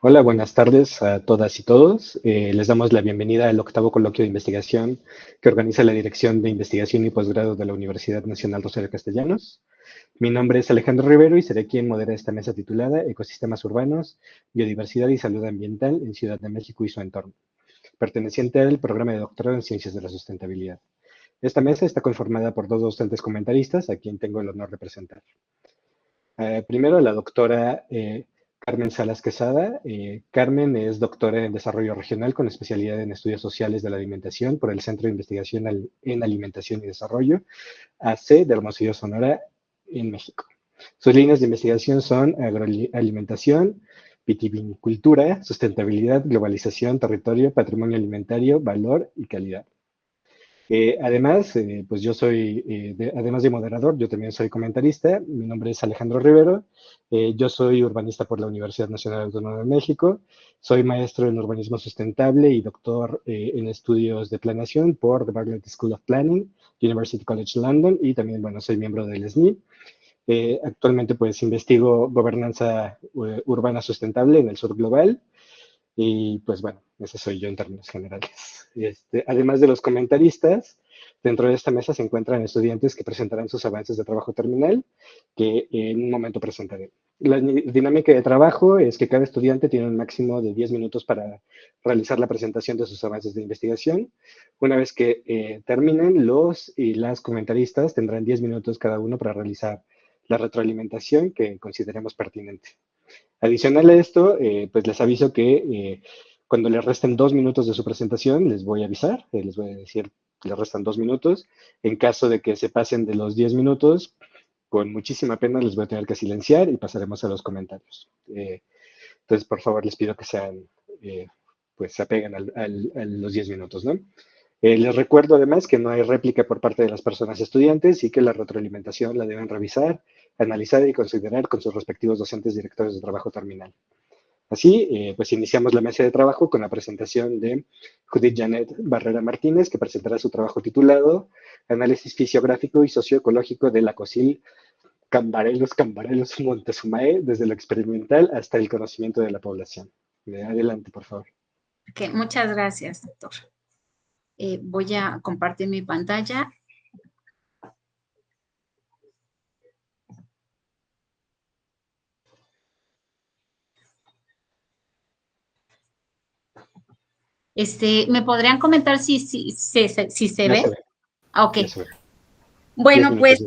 Hola, buenas tardes a todas y todos. Les damos la bienvenida al octavo coloquio de investigación que organiza la Dirección de Investigación y Posgrado de la Universidad Nacional Rosario Castellanos. Mi nombre es Alejandro Rivero y seré quien modera esta mesa titulada Ecosistemas Urbanos, Biodiversidad y Salud Ambiental en Ciudad de México y su entorno, perteneciente al programa de doctorado en Ciencias de la Sustentabilidad. Esta mesa está conformada por dos docentes comentaristas, a quien tengo el honor de presentar. Primero, la doctora Carmen Salas Quesada. Carmen es doctora en Desarrollo Regional con especialidad en Estudios Sociales de la Alimentación por el Centro de Investigación en Alimentación y Desarrollo, AC, de Hermosillo, Sonora, en México. Sus líneas de investigación son agroalimentación, vitivinicultura, sustentabilidad, globalización, territorio, patrimonio alimentario, valor y calidad. Además, pues yo soy, además de moderador, yo también soy comentarista. Mi nombre es Alejandro Rivero. Yo soy urbanista por la Universidad Nacional Autónoma de México. Soy maestro en urbanismo sustentable y doctor en estudios de planeación por the Bartlett School of Planning, University College London, y también, bueno, soy miembro del SNI. Actualmente, pues, investigo gobernanza urbana sustentable en el sur global. Y pues bueno, ese soy yo en términos generales. Además de los comentaristas, dentro de esta mesa se encuentran estudiantes que presentarán sus avances de trabajo terminal, que en un momento presentaré. La dinámica de trabajo es que cada estudiante tiene un máximo de 10 minutos para realizar la presentación de sus avances de investigación. Una vez que terminen, los y las comentaristas tendrán 10 minutos cada uno para realizar la retroalimentación que consideremos pertinente. Adicional a esto, pues les aviso que cuando les resten 2 minutos de su presentación, les voy a avisar, les voy a decir que les restan 2 minutos. En caso de que se pasen de los 10 minutos, con muchísima pena les voy a tener que silenciar y pasaremos a los comentarios. Entonces, por favor, les pido que pues se apeguen a los 10 minutos, ¿no? Les recuerdo además que no hay réplica por parte de las personas estudiantes y que la retroalimentación la deben revisar, analizar y considerar con sus respectivos docentes directores de trabajo terminal. Así, pues iniciamos la mesa de trabajo con la presentación de Judith Janet Barrera Martínez, que presentará su trabajo titulado Análisis fisiográfico y socioecológico de la COSIL Cambarelos Montezumae, desde lo experimental hasta el conocimiento de la población. Adelante, por favor. Okay, muchas gracias, doctor. Voy a compartir mi pantalla. ¿Me podrían comentar si se ve? Ok. Bueno, pues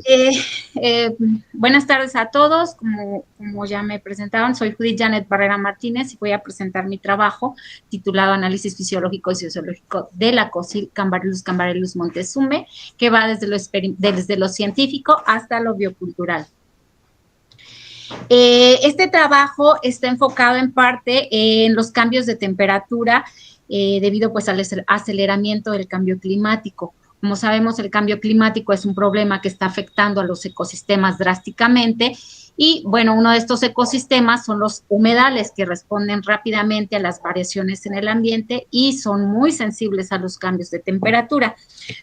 buenas tardes a todos. Como ya me presentaban, soy Judith Janet Barrera Martínez y voy a presentar mi trabajo titulado Análisis Fisiológico y Sociológico de la COSIL Cambarelos Montezumae, que va desde lo científico hasta lo biocultural. Este trabajo está enfocado en parte en los cambios de temperatura debido pues al aceleramiento del cambio climático. Como sabemos, el cambio climático es un problema que está afectando a los ecosistemas drásticamente y, bueno, uno de estos ecosistemas son los humedales que responden rápidamente a las variaciones en el ambiente y son muy sensibles a los cambios de temperatura.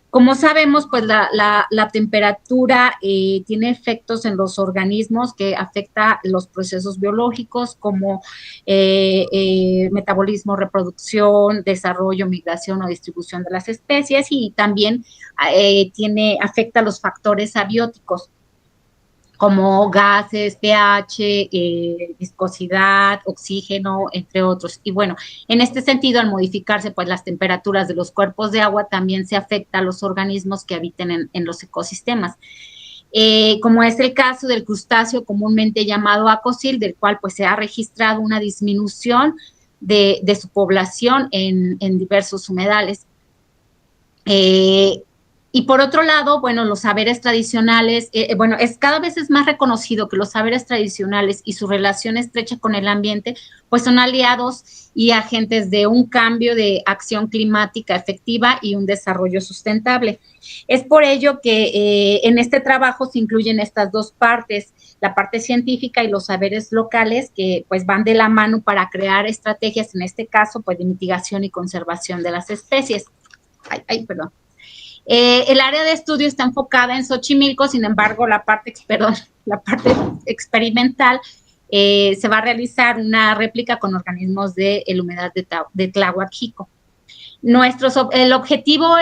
Como sabemos, pues la temperatura tiene efectos en los organismos que afecta los procesos biológicos como metabolismo, reproducción, desarrollo, migración o distribución de las especies y también afecta los factores abióticos como gases, pH, viscosidad, oxígeno, entre otros. Y bueno, en este sentido, al modificarse pues las temperaturas de los cuerpos de agua, también se afecta a los organismos que habiten en los ecosistemas. Como es el caso del crustáceo comúnmente llamado acosil, del cual pues se ha registrado una disminución de su población en diversos humedales. Y por otro lado, bueno, los saberes tradicionales, cada vez es más reconocido que los saberes tradicionales y su relación estrecha con el ambiente, pues son aliados y agentes de un cambio de acción climática efectiva y un desarrollo sustentable. Es por ello que en este trabajo se incluyen estas dos partes, la parte científica y los saberes locales que pues van de la mano para crear estrategias, en este caso, pues de mitigación y conservación de las especies. Perdón. El área de estudio está enfocada en Xochimilco, sin embargo, la parte experimental se va a realizar una réplica con organismos del humedal de Tláhuac Xico. El objetivo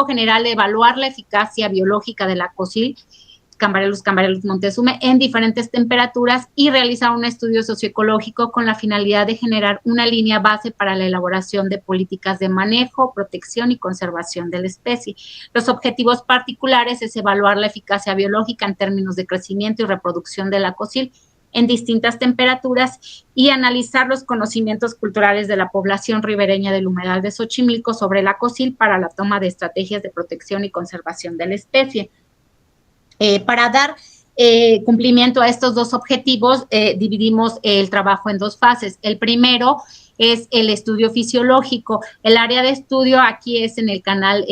general, evaluar la eficacia biológica de la COCIL Cambarellus montezume en diferentes temperaturas y realizar un estudio socioecológico con la finalidad de generar una línea base para la elaboración de políticas de manejo, protección y conservación de la especie. Los objetivos particulares es evaluar la eficacia biológica en términos de crecimiento y reproducción de la COCIL en distintas temperaturas y analizar los conocimientos culturales de la población ribereña del humedal de Xochimilco sobre la COCIL para la toma de estrategias de protección y conservación de la especie. Para dar cumplimiento a estos dos objetivos, dividimos el trabajo en dos fases. El primero es el estudio fisiológico. El área de estudio aquí es en el canal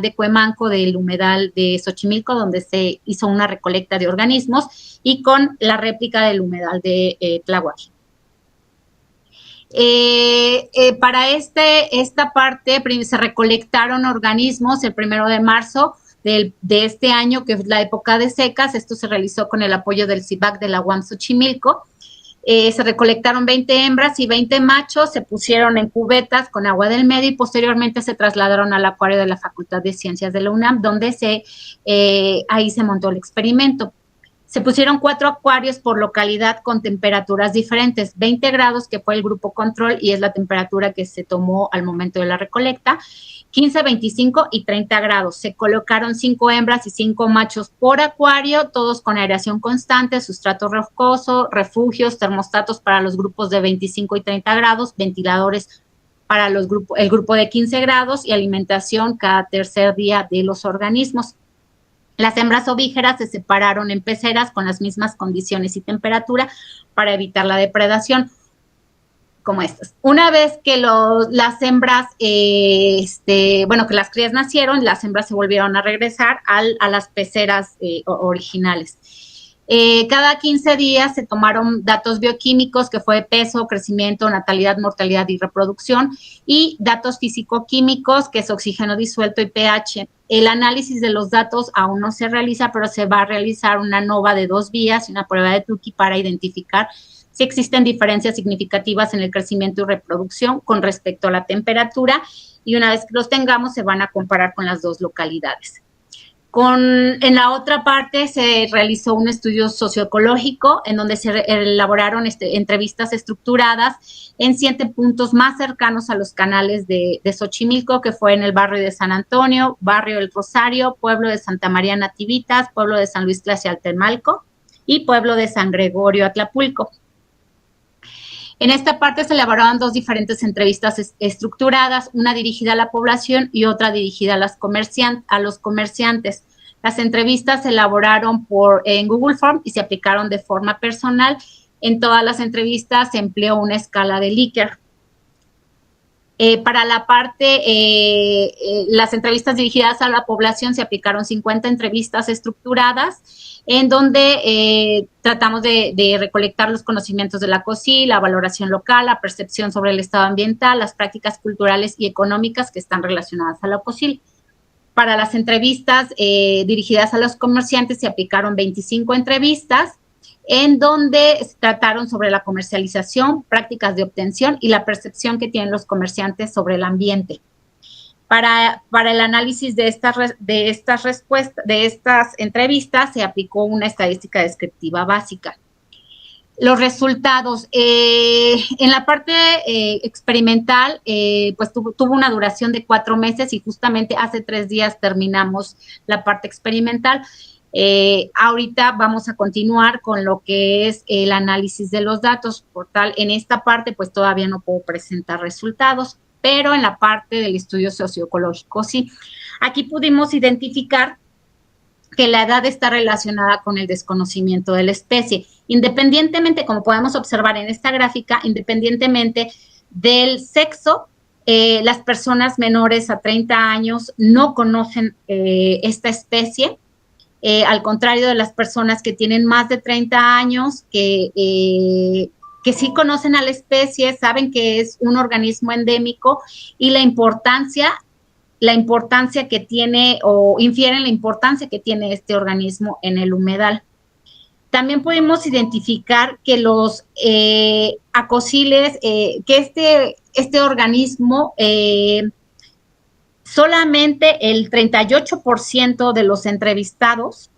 de Cuemanco del humedal de Xochimilco, donde se hizo una recolecta de organismos y con la réplica del humedal de Tláhuac. Para esta parte se recolectaron organismos el 1 de marzo de este año, que es la época de secas. Esto se realizó con el apoyo del CIVAC de la UAM Xochimilco. Se recolectaron 20 hembras y 20 machos, se pusieron en cubetas con agua del medio y posteriormente se trasladaron al acuario de la Facultad de Ciencias de la UNAM, donde ahí se montó el experimento. Se pusieron 4 acuarios por localidad con temperaturas diferentes, 20 grados, que fue el grupo control y es la temperatura que se tomó al momento de la recolecta, 15, 25 y 30 grados. Se colocaron 5 hembras y 5 machos por acuario, todos con aireación constante, sustrato rocoso, refugios, termostatos para los grupos de 25 y 30 grados, ventiladores para el grupo de 15 grados y alimentación cada tercer día de los organismos. Las hembras ovígeras se separaron en peceras con las mismas condiciones y temperatura para evitar la depredación, como estas. Una vez que las hembras, que las crías nacieron, las hembras se volvieron a regresar a las peceras originales. Cada 15 días se tomaron datos bioquímicos, que fue peso, crecimiento, natalidad, mortalidad y reproducción, y datos físico-químicos, que es oxígeno disuelto y pH. El análisis de los datos aún no se realiza, pero se va a realizar una NOVA de 2 vías y una prueba de Tukey para identificar si existen diferencias significativas en el crecimiento y reproducción con respecto a la temperatura, y una vez que los tengamos se van a comparar con las dos localidades. En la otra parte se realizó un estudio socioecológico en donde se elaboraron entrevistas estructuradas en 7 puntos más cercanos a los canales de Xochimilco, que fue en el barrio de San Antonio, barrio del Rosario, pueblo de Santa María Nativitas, pueblo de San Luis Tlaxialtenalco y pueblo de San Gregorio Atlapulco. En esta parte se elaboraron 2 diferentes entrevistas estructuradas, una dirigida a la población y otra dirigida a los comerciantes. Las entrevistas se elaboraron en Google Form y se aplicaron de forma personal. En todas las entrevistas se empleó una escala de Likert. Para la parte, las entrevistas dirigidas a la población se aplicaron 50 entrevistas estructuradas en donde tratamos de recolectar los conocimientos de la COCIL, la valoración local, la percepción sobre el estado ambiental, las prácticas culturales y económicas que están relacionadas a la COCIL. Para las entrevistas dirigidas a los comerciantes se aplicaron 25 entrevistas en donde se trataron sobre la comercialización, prácticas de obtención y la percepción que tienen los comerciantes sobre el ambiente. Para el análisis de estas entrevistas se aplicó una estadística descriptiva básica. Los resultados, en la parte experimental, pues tuvo una duración de 4 meses y justamente hace 3 días terminamos la parte experimental. Ahorita vamos a continuar con lo que es el análisis de los datos. Por tal, en esta parte pues todavía no puedo presentar resultados, pero en la parte del estudio socioecológico sí. Aquí pudimos identificar que la edad está relacionada con el desconocimiento de la especie. Independientemente, como podemos observar en esta gráfica, independientemente del sexo, las personas menores a 30 años no conocen esta especie. Al contrario de las personas que tienen más de 30 años, que sí conocen a la especie, saben que es un organismo endémico y la importancia que tiene o infieren la importancia que tiene este organismo en el humedal. También pudimos identificar que los acosiles, que este organismo, solamente el 38% de los entrevistados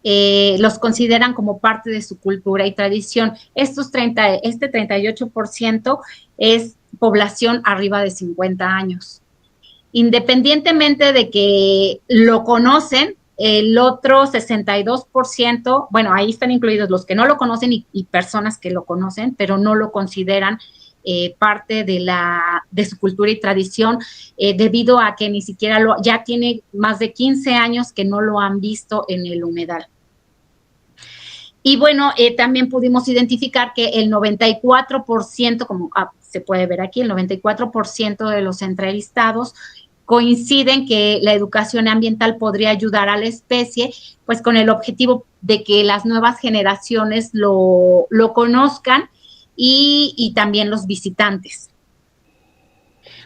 los consideran como parte de su cultura y tradición. Este 38% es población arriba de 50 años. Independientemente de que lo conocen, el otro 62%, bueno, ahí están incluidos los que no lo conocen y personas que lo conocen, pero no lo consideran parte de su cultura y tradición, debido a que ni siquiera ya tiene más de 15 años que no lo han visto en el humedal. Y bueno, también pudimos identificar que el 94%, como se puede ver aquí, el 94% de los entrevistados coinciden que la educación ambiental podría ayudar a la especie, pues con el objetivo de que las nuevas generaciones lo conozcan y también los visitantes.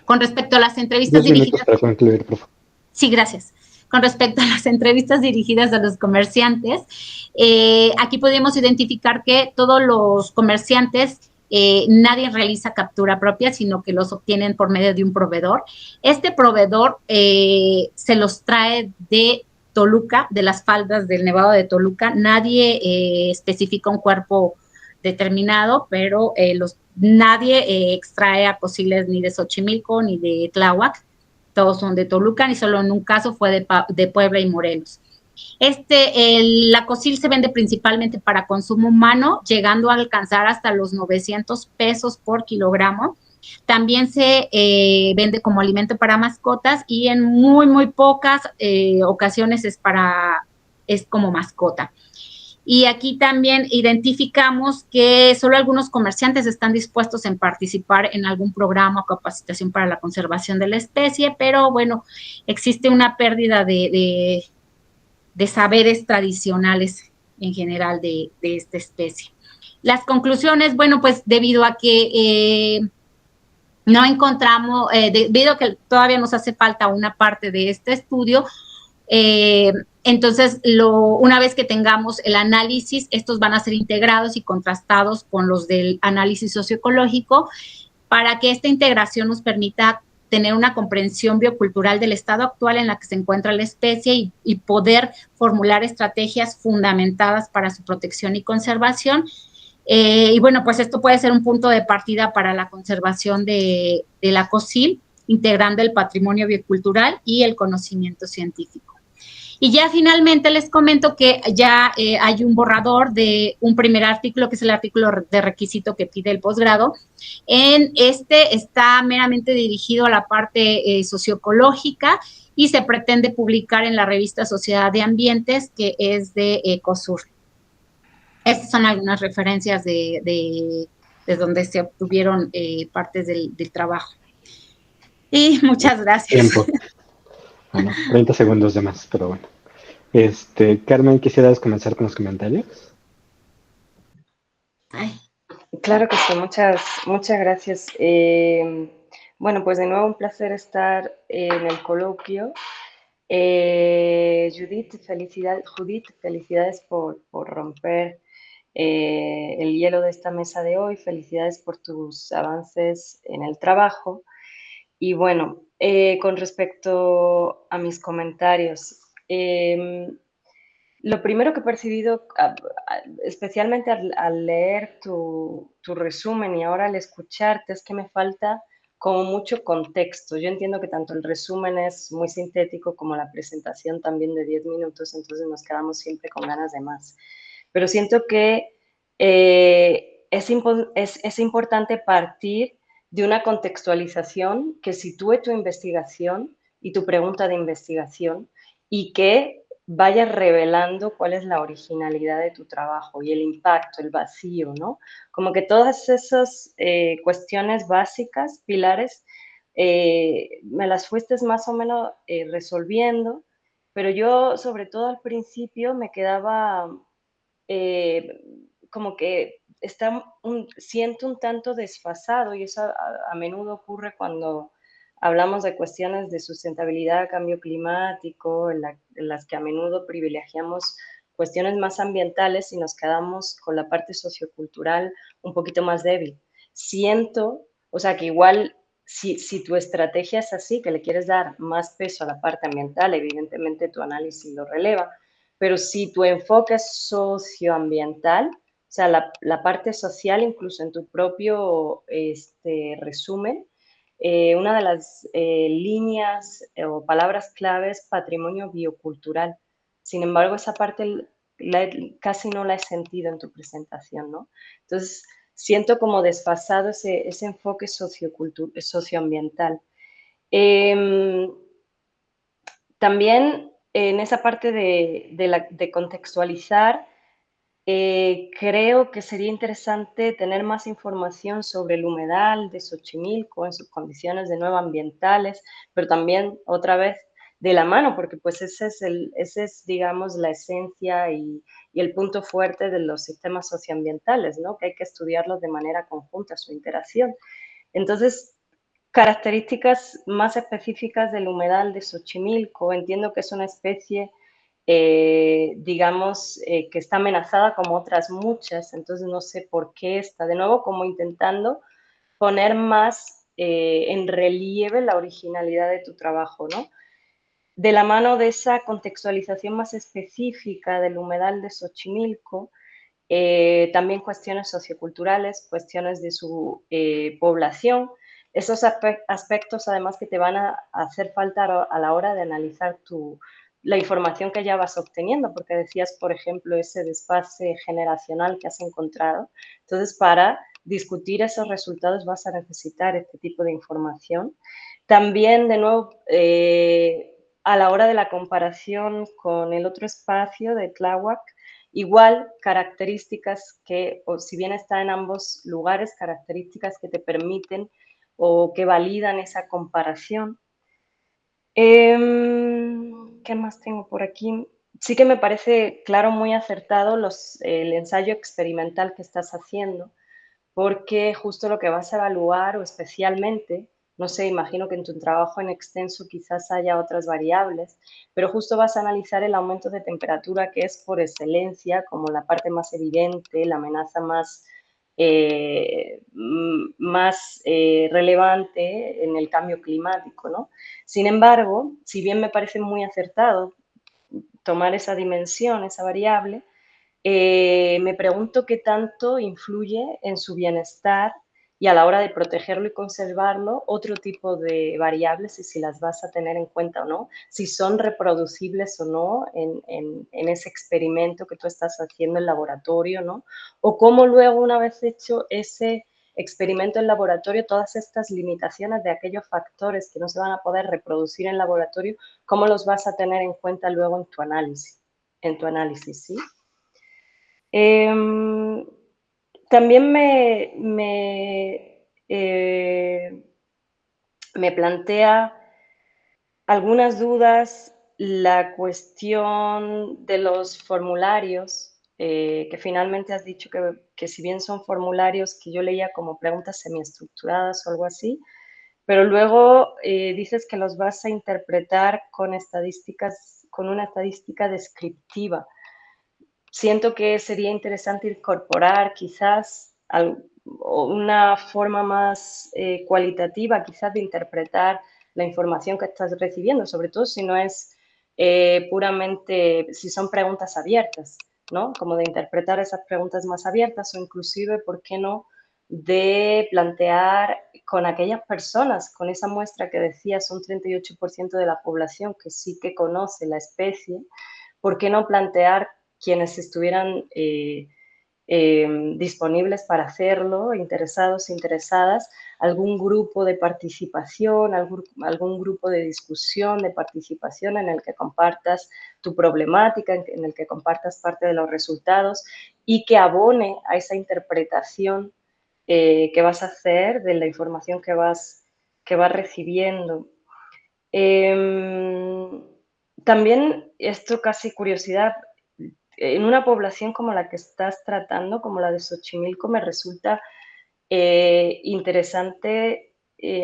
Con respecto a las entrevistas 2 minutos dirigidas... para concluir, por favor. Sí, gracias. Con respecto a las entrevistas dirigidas a los comerciantes, aquí podemos identificar que todos los comerciantes, nadie realiza captura propia, sino que los obtienen por medio de un proveedor. Este proveedor se los trae de Toluca, de las faldas del Nevado de Toluca. Nadie especifica un cuerpo determinado, pero nadie extrae acosiles ni de Xochimilco ni de Tláhuac. Todos son de Toluca y solo en un caso fue de Puebla y Morelos. La acocil se vende principalmente para consumo humano, llegando a alcanzar hasta los 900 pesos por kilogramo. También se vende como alimento para mascotas y en muy, muy pocas ocasiones es como mascota. Y aquí también identificamos que solo algunos comerciantes están dispuestos en participar en algún programa o capacitación para la conservación de la especie, pero bueno, existe una pérdida de saberes tradicionales en general de esta especie. Las conclusiones, bueno, pues debido a que no encontramos, debido a que todavía nos hace falta una parte de este estudio, entonces, una vez que tengamos el análisis, estos van a ser integrados y contrastados con los del análisis socioecológico para que esta integración nos permita tener una comprensión biocultural del estado actual en la que se encuentra la especie y poder formular estrategias fundamentadas para su protección y conservación. Y bueno, pues esto puede ser un punto de partida para la conservación de la COCIL, integrando el patrimonio biocultural y el conocimiento científico. Y ya finalmente les comento que ya hay un borrador de un primer artículo, que es el artículo de requisito que pide el posgrado. Está meramente dirigido a la parte socioecológica y se pretende publicar en la revista Sociedad de Ambientes, que es de Ecosur. Estas son algunas referencias de donde se obtuvieron partes del trabajo. Y muchas gracias. Tiempo. Bueno, 30 segundos de más, pero bueno. Carmen, ¿quisieras comenzar con los comentarios? Claro que sí, muchas gracias. Bueno, pues de nuevo un placer estar en el coloquio. Judith, felicidades por romper el hielo de esta mesa de hoy. Felicidades por tus avances en el trabajo. Y bueno, con respecto a mis comentarios, lo primero que he percibido, especialmente al leer tu resumen y ahora al escucharte, es que me falta como mucho contexto. Yo entiendo que tanto el resumen es muy sintético como la presentación también de 10 minutos, entonces nos quedamos siempre con ganas de más. Pero siento que es importante partir de una contextualización que sitúe tu investigación y tu pregunta de investigación y que vayas revelando cuál es la originalidad de tu trabajo y el impacto, el vacío, ¿no? Como que todas esas cuestiones básicas, pilares, me las fuiste más o menos resolviendo, pero yo sobre todo al principio me quedaba como que siento un tanto desfasado y eso a menudo ocurre cuando hablamos de cuestiones de sustentabilidad, cambio climático, en las que a menudo privilegiamos cuestiones más ambientales y nos quedamos con la parte sociocultural un poquito más débil. Siento, o sea, que igual si tu estrategia es así, que le quieres dar más peso a la parte ambiental, evidentemente tu análisis lo releva, pero si tu enfoque es socioambiental, o sea, la parte social, incluso en tu propio resumen, una de las líneas o palabras clave es patrimonio biocultural. Sin embargo, esa parte casi no la he sentido en tu presentación, ¿no? Entonces, siento como desfasado ese enfoque socioambiental. También en esa parte de contextualizar, creo que sería interesante tener más información sobre el humedal de Xochimilco en sus condiciones de nuevo ambientales, pero también otra vez de la mano, porque pues ese es digamos, la esencia y el punto fuerte de los sistemas socioambientales, ¿no? Que hay que estudiarlos de manera conjunta, su interacción. Entonces, características más específicas del humedal de Xochimilco. Entiendo que es una especie, digamos, que está amenazada como otras muchas, entonces no sé por qué está, de nuevo, como intentando poner más en relieve la originalidad de tu trabajo, ¿no? De la mano de esa contextualización más específica del humedal de Xochimilco, también cuestiones socioculturales, cuestiones de su población, esos aspectos además que te van a hacer falta a la hora de analizar la información que ya vas obteniendo, porque decías, por ejemplo, ese desfase generacional que has encontrado. Entonces, para discutir esos resultados vas a necesitar este tipo de información. También, de nuevo, a la hora de la comparación con el otro espacio de Tláhuac, igual características que, o si bien está en ambos lugares, características que te permiten o que validan esa comparación. ¿Qué más tengo por aquí? Sí que me parece, claro, muy acertado el ensayo experimental que estás haciendo, porque justo lo que vas a evaluar, o especialmente, no sé, imagino que en tu trabajo en extenso quizás haya otras variables, pero justo vas a analizar el aumento de temperatura, que es por excelencia como la parte más evidente, la amenaza más, relevante en el cambio climático, ¿no? Sin embargo, si bien me parece muy acertado tomar esa dimensión, esa variable, me pregunto qué tanto influye en su bienestar y a la hora de protegerlo y conservarlo otro tipo de variables y si las vas a tener en cuenta o no, si son reproducibles o no en ese experimento que tú estás haciendo en laboratorio, ¿no? O cómo luego, una vez hecho ese experimento en laboratorio, todas estas limitaciones de aquellos factores que no se van a poder reproducir en laboratorio, ¿cómo los vas a tener en cuenta luego en tu análisis, ¿sí? También me plantea algunas dudas la cuestión de los formularios, que finalmente has dicho que si bien son formularios que yo leía como preguntas semiestructuradas o algo así, pero luego dices que los vas a interpretar con estadísticas, con una estadística descriptiva. Siento que sería interesante incorporar quizás una forma más cualitativa, quizás de interpretar la información que estás recibiendo, sobre todo si no es puramente, si son preguntas abiertas, ¿no? Como de interpretar esas preguntas más abiertas o inclusive, ¿por qué no?, de plantear con aquellas personas, con esa muestra que decías, un 38% de la población que sí que conoce la especie, ¿por qué no plantear quienes estuvieran disponibles para hacerlo, interesados, interesadas, algún grupo de participación, algún grupo de discusión, de participación en el que compartas tu problemática, en el que compartas parte de los resultados y que abone a esa interpretación que vas a hacer de la información que vas recibiendo. También, esto casi curiosidad, en una población como la que estás tratando, como la de Xochimilco, me resulta interesante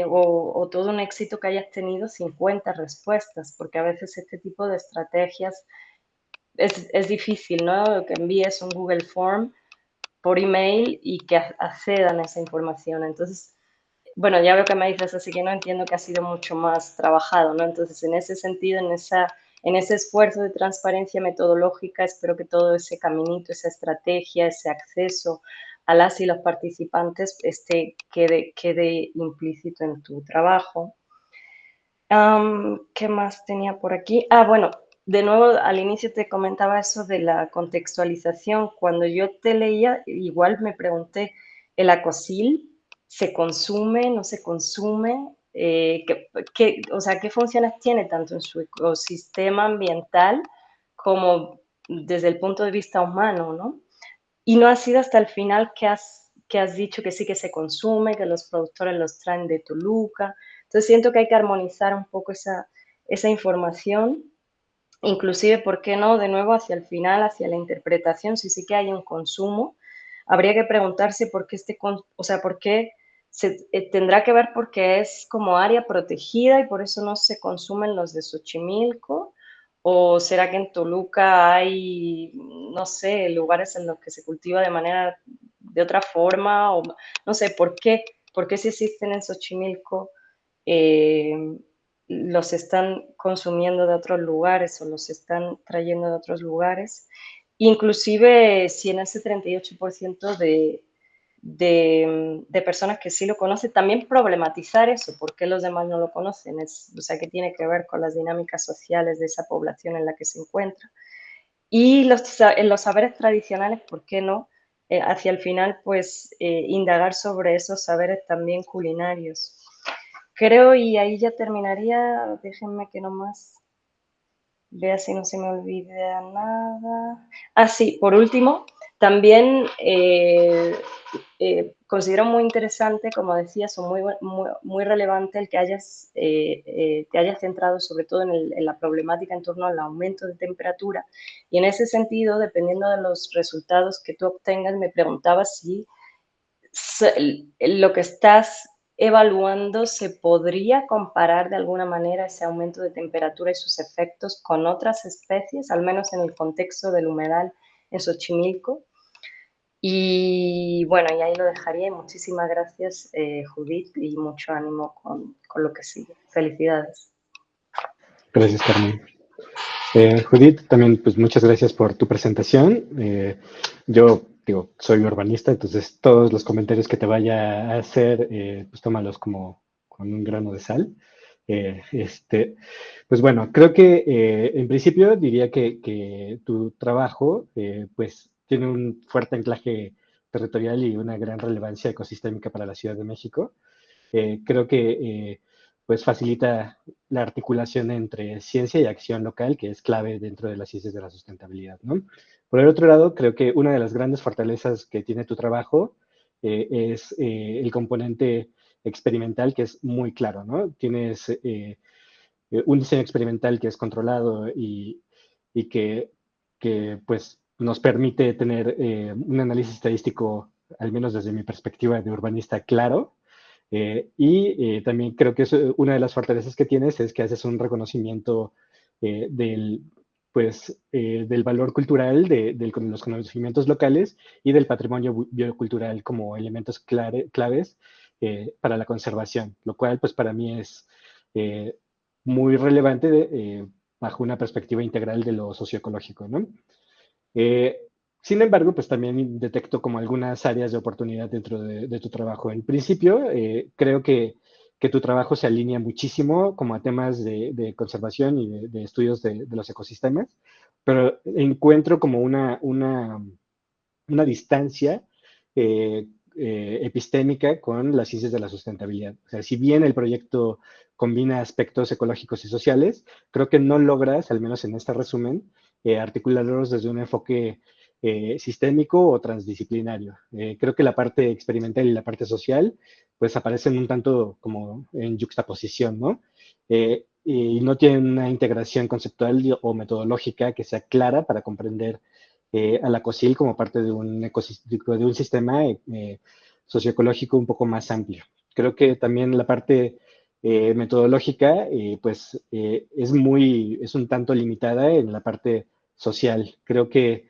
o todo un éxito que hayas tenido 50 respuestas, porque a veces este tipo de estrategias es difícil, ¿no? Que envíes un Google Form por email y que accedan a esa información. Entonces, bueno, ya veo que me dices, así que no entiendo que ha sido mucho más trabajado, ¿no? Entonces, en ese sentido, en ese esfuerzo de transparencia metodológica, espero que todo ese caminito, esa estrategia, ese acceso a las y los participantes quede implícito en tu trabajo. ¿Qué más tenía por aquí? Bueno, de nuevo, al inicio te comentaba eso de la contextualización. Cuando yo te leía, igual me pregunté, ¿el acosil se consume, no se consume? O sea, ¿qué funciones tiene tanto en su ecosistema ambiental como desde el punto de vista humano, ¿no? Y no ha sido hasta el final que has dicho que sí que se consume, que los productores los traen de Toluca. Entonces siento que hay que armonizar un poco esa información, inclusive, ¿por qué no? De nuevo, hacia el final, hacia la interpretación, si sí que hay un consumo, habría que preguntarse por qué o sea, por qué tendrá que ver porque es como área protegida y por eso no se consumen los de Xochimilco, o será que en Toluca hay, no sé, lugares en los que se cultiva de otra forma, o no sé, por qué si existen en Xochimilco los están consumiendo de otros lugares o los están trayendo de otros lugares. Inclusive si en ese 38% de personas que sí lo conocen, también problematizar eso, ¿por qué los demás no lo conocen? O sea, ¿qué tiene que ver con las dinámicas sociales de esa población en la que se encuentra? Y en los saberes tradicionales, ¿por qué no? Hacia el final, pues, indagar sobre esos saberes también culinarios. Creo, y ahí ya terminaría, déjenme que nomás vea si no se me olvida nada. Sí, por último, también considero muy interesante, como decías, o muy relevante el que te hayas centrado sobre todo en la problemática en torno al aumento de temperatura. Y en ese sentido, dependiendo de los resultados que tú obtengas, me preguntaba si lo que estás evaluando se podría comparar de alguna manera ese aumento de temperatura y sus efectos con otras especies, al menos en el contexto del humedal en Xochimilco. Y bueno, y ahí lo dejaría. Y muchísimas gracias, Judith, y mucho ánimo con lo que sigue. Felicidades. Gracias, Carmen. Judith, también pues muchas gracias por tu presentación. Yo digo, soy urbanista, entonces todos los comentarios que te vaya a hacer, pues tómalos como con un grano de sal. Pues bueno, creo que en principio diría que tu trabajo pues tiene un fuerte anclaje territorial y una gran relevancia ecosistémica para la Ciudad de México. Creo que pues facilita la articulación entre ciencia y acción local, que es clave dentro de las ciencias de la sustentabilidad, ¿no? Por el otro lado, creo que una de las grandes fortalezas que tiene tu trabajo es el componente experimental, que es muy claro, ¿no? Tienes un diseño experimental que es controlado y que, pues nos permite tener un análisis estadístico, al menos desde mi perspectiva de urbanista, claro. También creo que una de las fortalezas que tienes es que haces un reconocimiento del, del valor cultural de los conocimientos locales y del patrimonio biocultural como elementos claves para la conservación, lo cual pues para mí es eh, muy relevante bajo una perspectiva integral de lo socioecológico, ¿no? Eh, Sin embargo, pues también detecto como algunas áreas de oportunidad dentro de tu trabajo. En principio, creo que tu trabajo se alinea muchísimo como a temas de conservación y de estudios de los ecosistemas, pero encuentro como una distancia eh, epistémica con las ciencias de la sustentabilidad. O sea, si bien el proyecto combina aspectos ecológicos y sociales, creo que no logras, al menos en este resumen, articularlos desde un enfoque sistémico o transdisciplinario. Creo que la parte experimental y la parte social, pues aparecen un tanto como en yuxtaposición, ¿no? Y no tienen una integración conceptual o metodológica que sea clara para comprender a la COSIL como parte de de un sistema socioecológico un poco más amplio. Creo que también la parte metodológica, es un tanto limitada en la parte social. Creo que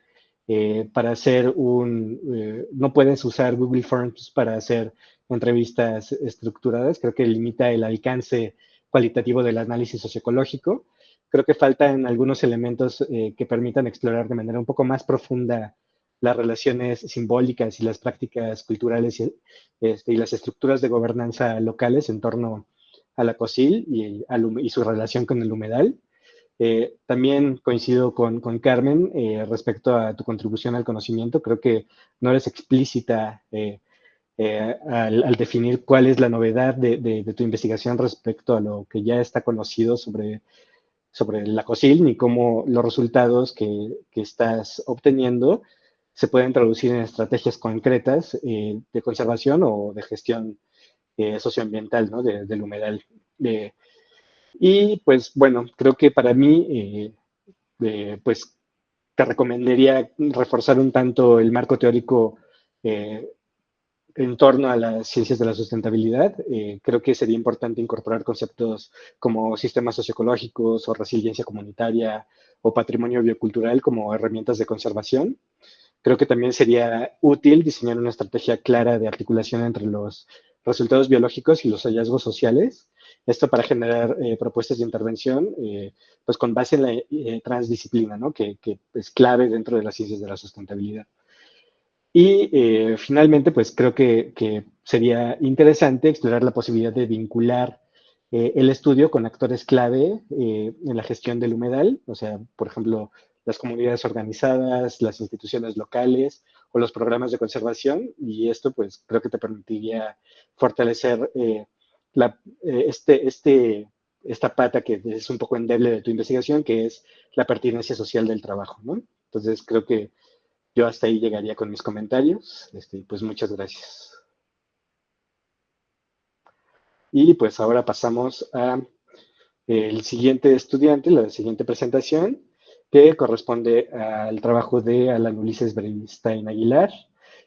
para hacer no puedes usar Google Forms para hacer entrevistas estructuradas. Creo que limita el alcance cualitativo del análisis socioecológico. Creo que faltan algunos elementos que permitan explorar de manera un poco más profunda las relaciones simbólicas y las prácticas culturales y las estructuras de gobernanza locales en torno a la COSIL y su relación con el humedal. También coincido con Carmen respecto a tu contribución al conocimiento. Creo que no eres explícita al definir cuál es la novedad de tu investigación respecto a lo que ya está conocido sobre la COSIL, ni cómo los resultados que estás obteniendo se pueden traducir en estrategias concretas de conservación o de gestión socioambiental, ¿no? Del humedal. Y pues bueno, creo que para mí, pues te recomendaría reforzar un tanto el marco teórico en torno a las ciencias de la sustentabilidad. Creo que sería importante incorporar conceptos como sistemas socioecológicos o resiliencia comunitaria o patrimonio biocultural como herramientas de conservación. Creo que también sería útil diseñar una estrategia clara de articulación entre los resultados biológicos y los hallazgos sociales. Esto para generar propuestas de intervención, pues con base en la transdisciplina, ¿no? Que es clave dentro de las ciencias de la sustentabilidad. Y finalmente, pues creo que sería interesante explorar la posibilidad de vincular el estudio con actores clave en la gestión del humedal, o sea, por ejemplo, las comunidades organizadas, las instituciones locales o los programas de conservación, y esto pues creo que te permitiría fortalecer esta pata que es un poco endeble de tu investigación, que es la pertinencia social del trabajo, ¿no? Entonces creo que yo hasta ahí llegaría con mis comentarios. Pues muchas gracias. Y pues ahora pasamos a el siguiente estudiante, la siguiente presentación, que corresponde al trabajo de Alan Ulises Bernstein Aguilar,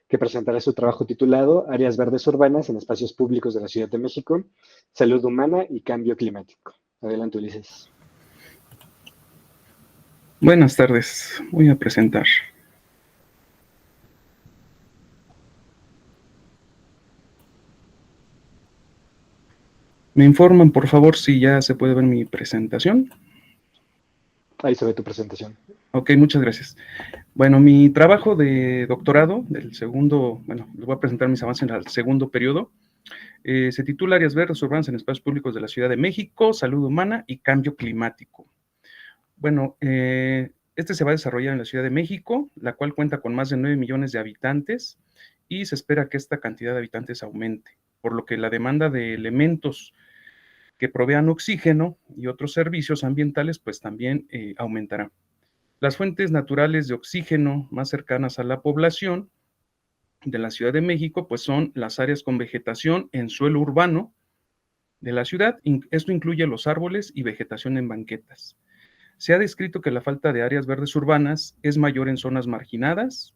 que presentará su trabajo titulado Áreas verdes urbanas en espacios públicos de la Ciudad de México, salud humana y cambio climático. Adelante, Ulises. Buenas tardes, voy a presentar. ¿Me informan, por favor, si ya se puede ver mi presentación? Ahí se ve tu presentación. Ok, muchas gracias. Bueno, mi trabajo de doctorado del segundo, bueno, les voy a presentar mis avances en el segundo periodo. Se titula Áreas verdes urbanas en espacios públicos de la Ciudad de México, salud humana y cambio climático. Bueno, este se va a desarrollar en la Ciudad de México, la cual cuenta con más de 9 millones de habitantes y se espera que esta cantidad de habitantes aumente, por lo que la demanda de elementos que provean oxígeno y otros servicios ambientales pues también aumentará. Las fuentes naturales de oxígeno más cercanas a la población de la Ciudad de México pues son las áreas con vegetación en suelo urbano de la ciudad. Esto incluye los árboles y vegetación en banquetas. Se ha descrito que la falta de áreas verdes urbanas es mayor en zonas marginadas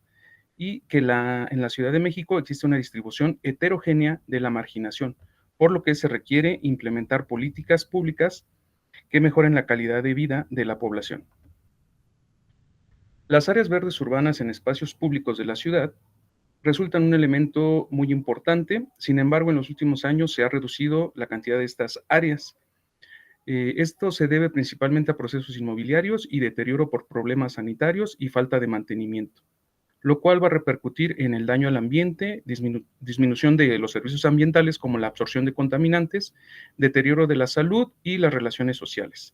y que en la Ciudad de México existe una distribución heterogénea de la marginación, por lo que se requiere implementar políticas públicas que mejoren la calidad de vida de la población. Las áreas verdes urbanas en espacios públicos de la ciudad resultan un elemento muy importante. Sin embargo, en los últimos años se ha reducido la cantidad de estas áreas. Esto se debe principalmente a procesos inmobiliarios y deterioro por problemas sanitarios y falta de mantenimiento, lo cual va a repercutir en el daño al ambiente, disminución de los servicios ambientales como la absorción de contaminantes, deterioro de la salud y las relaciones sociales,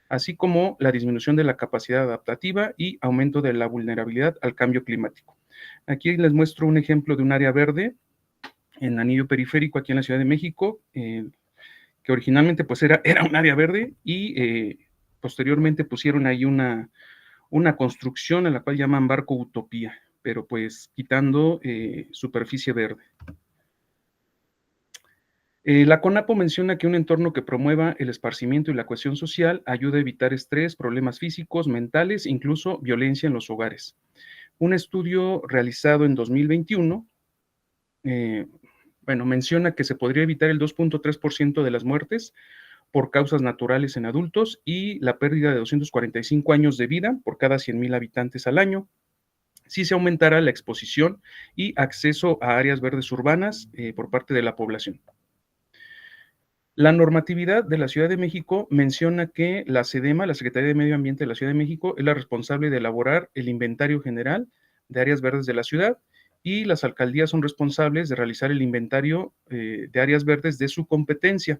así como la disminución de la capacidad adaptativa y aumento de la vulnerabilidad al cambio climático. Aquí les muestro un ejemplo de un área verde en anillo periférico aquí en la Ciudad de México, que originalmente pues era un área verde y posteriormente pusieron ahí una construcción a la cual llaman Barco Utopía, pero pues quitando superficie verde. La CONAPO menciona que un entorno que promueva el esparcimiento y la cohesión social ayuda a evitar estrés, problemas físicos, mentales, incluso violencia en los hogares. Un estudio realizado en 2021 menciona que se podría evitar el 2.3% de las muertes por causas naturales en adultos y la pérdida de 245 años de vida por cada 100,000 habitantes al año, si se aumentara la exposición y acceso a áreas verdes urbanas por parte de la población. La normatividad de la Ciudad de México menciona que la SEDEMA, la Secretaría de Medio Ambiente de la Ciudad de México, es la responsable de elaborar el inventario general de áreas verdes de la ciudad y las alcaldías son responsables de realizar el inventario de áreas verdes de su competencia.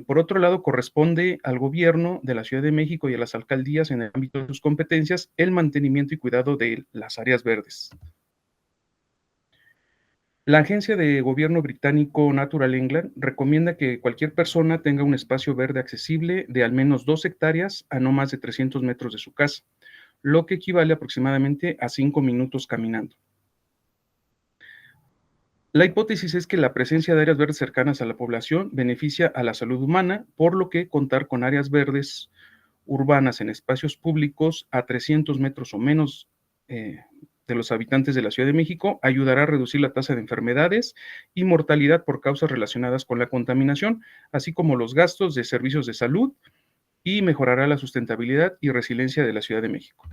Por otro lado, corresponde al gobierno de la Ciudad de México y a las alcaldías en el ámbito de sus competencias el mantenimiento y cuidado de las áreas verdes. La agencia de gobierno británico Natural England recomienda que cualquier persona tenga un espacio verde accesible de al menos 2 hectáreas a no más de 300 metros de su casa, lo que equivale aproximadamente a 5 minutos caminando. La hipótesis es que la presencia de áreas verdes cercanas a la población beneficia a la salud humana, por lo que contar con áreas verdes urbanas en espacios públicos a 300 metros o menos de los habitantes de la Ciudad de México ayudará a reducir la tasa de enfermedades y mortalidad por causas relacionadas con la contaminación, así como los gastos de servicios de salud, y mejorará la sustentabilidad y resiliencia de la Ciudad de México.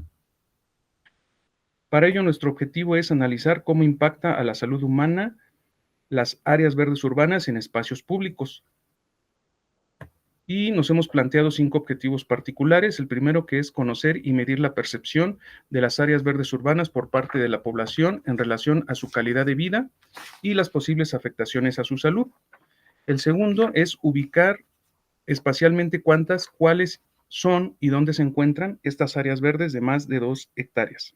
Para ello, nuestro objetivo es analizar cómo impacta a la salud humana las áreas verdes urbanas en espacios públicos. Y nos hemos planteado 5 objetivos particulares. El primero, que es conocer y medir la percepción de las áreas verdes urbanas por parte de la población en relación a su calidad de vida y las posibles afectaciones a su salud. El segundo es ubicar espacialmente cuáles son y dónde se encuentran estas áreas verdes de más de 2 hectáreas.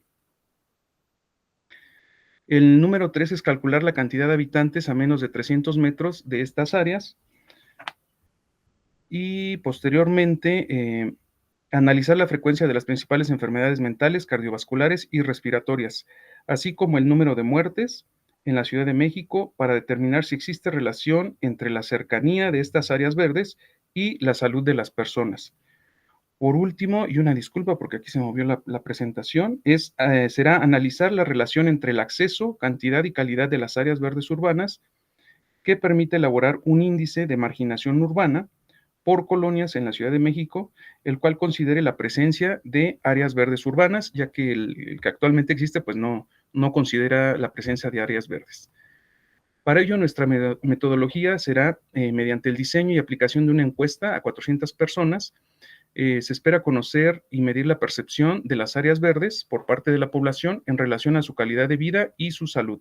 El número 3 es calcular la cantidad de habitantes a menos de 300 metros de estas áreas. Y posteriormente analizar la frecuencia de las principales enfermedades mentales, cardiovasculares y respiratorias, así como el número de muertes en la Ciudad de México para determinar si existe relación entre la cercanía de estas áreas verdes y la salud de las personas. Por último, y una disculpa porque aquí se movió la presentación, será analizar la relación entre el acceso, cantidad y calidad de las áreas verdes urbanas que permite elaborar un índice de marginación urbana por colonias en la Ciudad de México, el cual considere la presencia de áreas verdes urbanas, ya que el que actualmente existe, pues no considera la presencia de áreas verdes. Para ello, nuestra metodología será mediante el diseño y aplicación de una encuesta a 400 personas. Se espera conocer y medir la percepción de las áreas verdes por parte de la población en relación a su calidad de vida y su salud.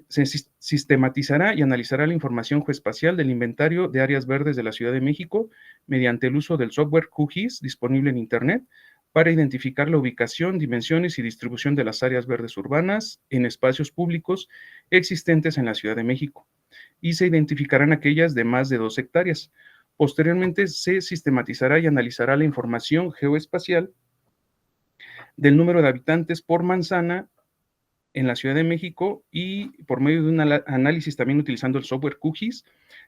Se sistematizará y analizará la información geoespacial del inventario de áreas verdes de la Ciudad de México mediante el uso del software QGIS disponible en Internet para identificar la ubicación, dimensiones y distribución de las áreas verdes urbanas en espacios públicos existentes en la Ciudad de México. Y se identificarán aquellas de más de 2 hectáreas. Posteriormente se sistematizará y analizará la información geoespacial del número de habitantes por manzana en la Ciudad de México y por medio de un análisis también utilizando el software QGIS,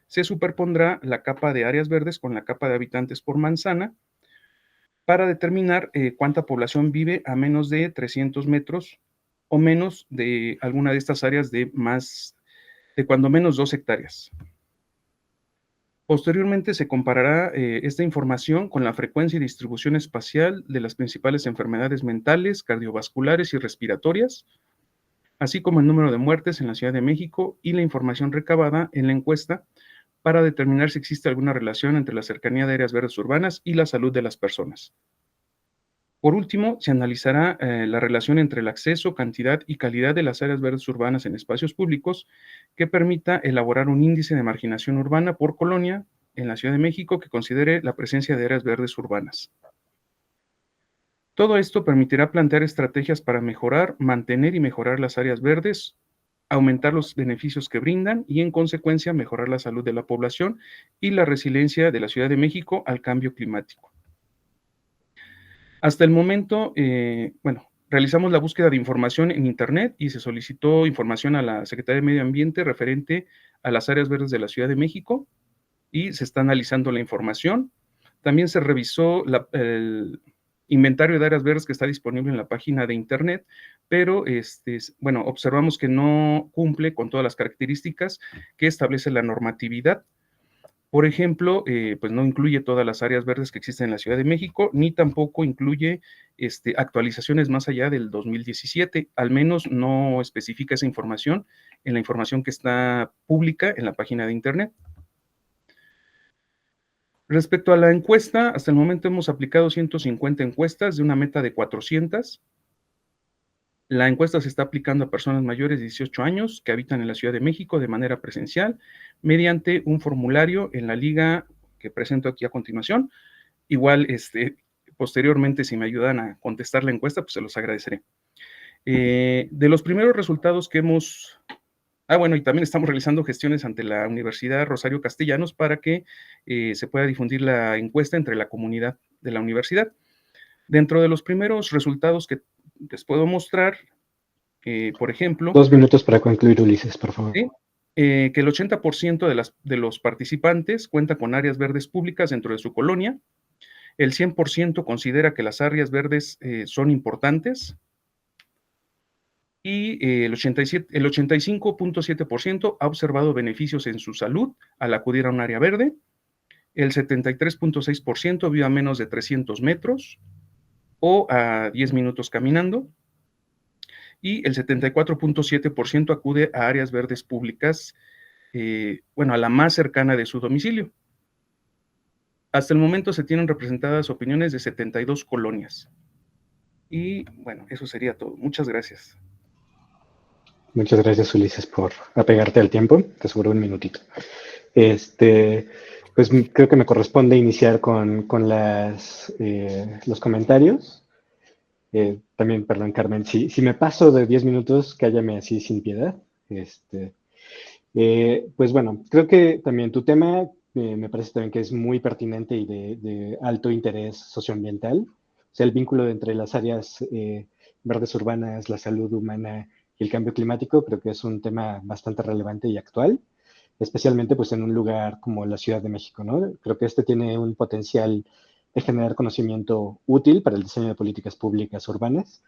se superpondrá la capa de áreas verdes con la capa de habitantes por manzana para determinar cuánta población vive a menos de 300 metros o menos de alguna de estas áreas de cuando menos 2 hectáreas. Posteriormente se comparará esta información con la frecuencia y distribución espacial de las principales enfermedades mentales, cardiovasculares y respiratorias, así como el número de muertes en la Ciudad de México y la información recabada en la encuesta para determinar si existe alguna relación entre la cercanía de áreas verdes urbanas y la salud de las personas. Por último, se analizará la relación entre el acceso, cantidad y calidad de las áreas verdes urbanas en espacios públicos que permita elaborar un índice de marginación urbana por colonia en la Ciudad de México que considere la presencia de áreas verdes urbanas. Todo esto permitirá plantear estrategias para mejorar, mantener y mejorar las áreas verdes, aumentar los beneficios que brindan y, en consecuencia, mejorar la salud de la población y la resiliencia de la Ciudad de México al cambio climático. Hasta el momento, realizamos la búsqueda de información en Internet y se solicitó información a la Secretaría de Medio Ambiente referente a las áreas verdes de la Ciudad de México y se está analizando la información. También se revisó el inventario de áreas verdes que está disponible en la página de Internet, pero observamos que no cumple con todas las características que establece la normatividad. Por ejemplo, pues no incluye todas las áreas verdes que existen en la Ciudad de México, ni tampoco incluye actualizaciones más allá del 2017, al menos no especifica esa información en la información que está pública en la página de internet. Respecto a la encuesta, hasta el momento hemos aplicado 150 encuestas de una meta de 400. La encuesta se está aplicando a personas mayores de 18 años que habitan en la Ciudad de México de manera presencial mediante un formulario en la liga que presento aquí a continuación. Igual, posteriormente, si me ayudan a contestar la encuesta, pues se los agradeceré. De los primeros resultados que hemos... bueno, y también estamos realizando gestiones ante la Universidad Rosario Castellanos para que se pueda difundir la encuesta entre la comunidad de la universidad. Dentro de los primeros resultados que les puedo mostrar, por ejemplo... 2 minutos para concluir, Ulises, por favor. ¿sí? Que el 80% de los participantes cuenta con áreas verdes públicas dentro de su colonia. El 100% considera que las áreas verdes son importantes. Y el 85.7% ha observado beneficios en su salud al acudir a un área verde. El 73.6% vive a menos de 300 metros o a 10 minutos caminando. Y el 74.7% acude a áreas verdes públicas, a la más cercana de su domicilio. Hasta el momento se tienen representadas opiniones de 72 colonias. Y bueno, eso sería todo. Muchas gracias. Muchas gracias, Ulises, por apegarte al tiempo. Te aseguro un minutito. Pues creo que me corresponde iniciar con los comentarios. También, perdón, Carmen, si me paso de 10 minutos, cállame así sin piedad. Pues bueno, creo que también tu tema me parece también que es muy pertinente y de alto interés socioambiental. O sea, el vínculo entre las áreas verdes urbanas, la salud humana y el cambio climático, creo que es un tema bastante relevante y actual, especialmente pues en un lugar como la Ciudad de México, ¿no? Creo que tiene un potencial de generar conocimiento útil para el diseño de políticas públicas urbanas,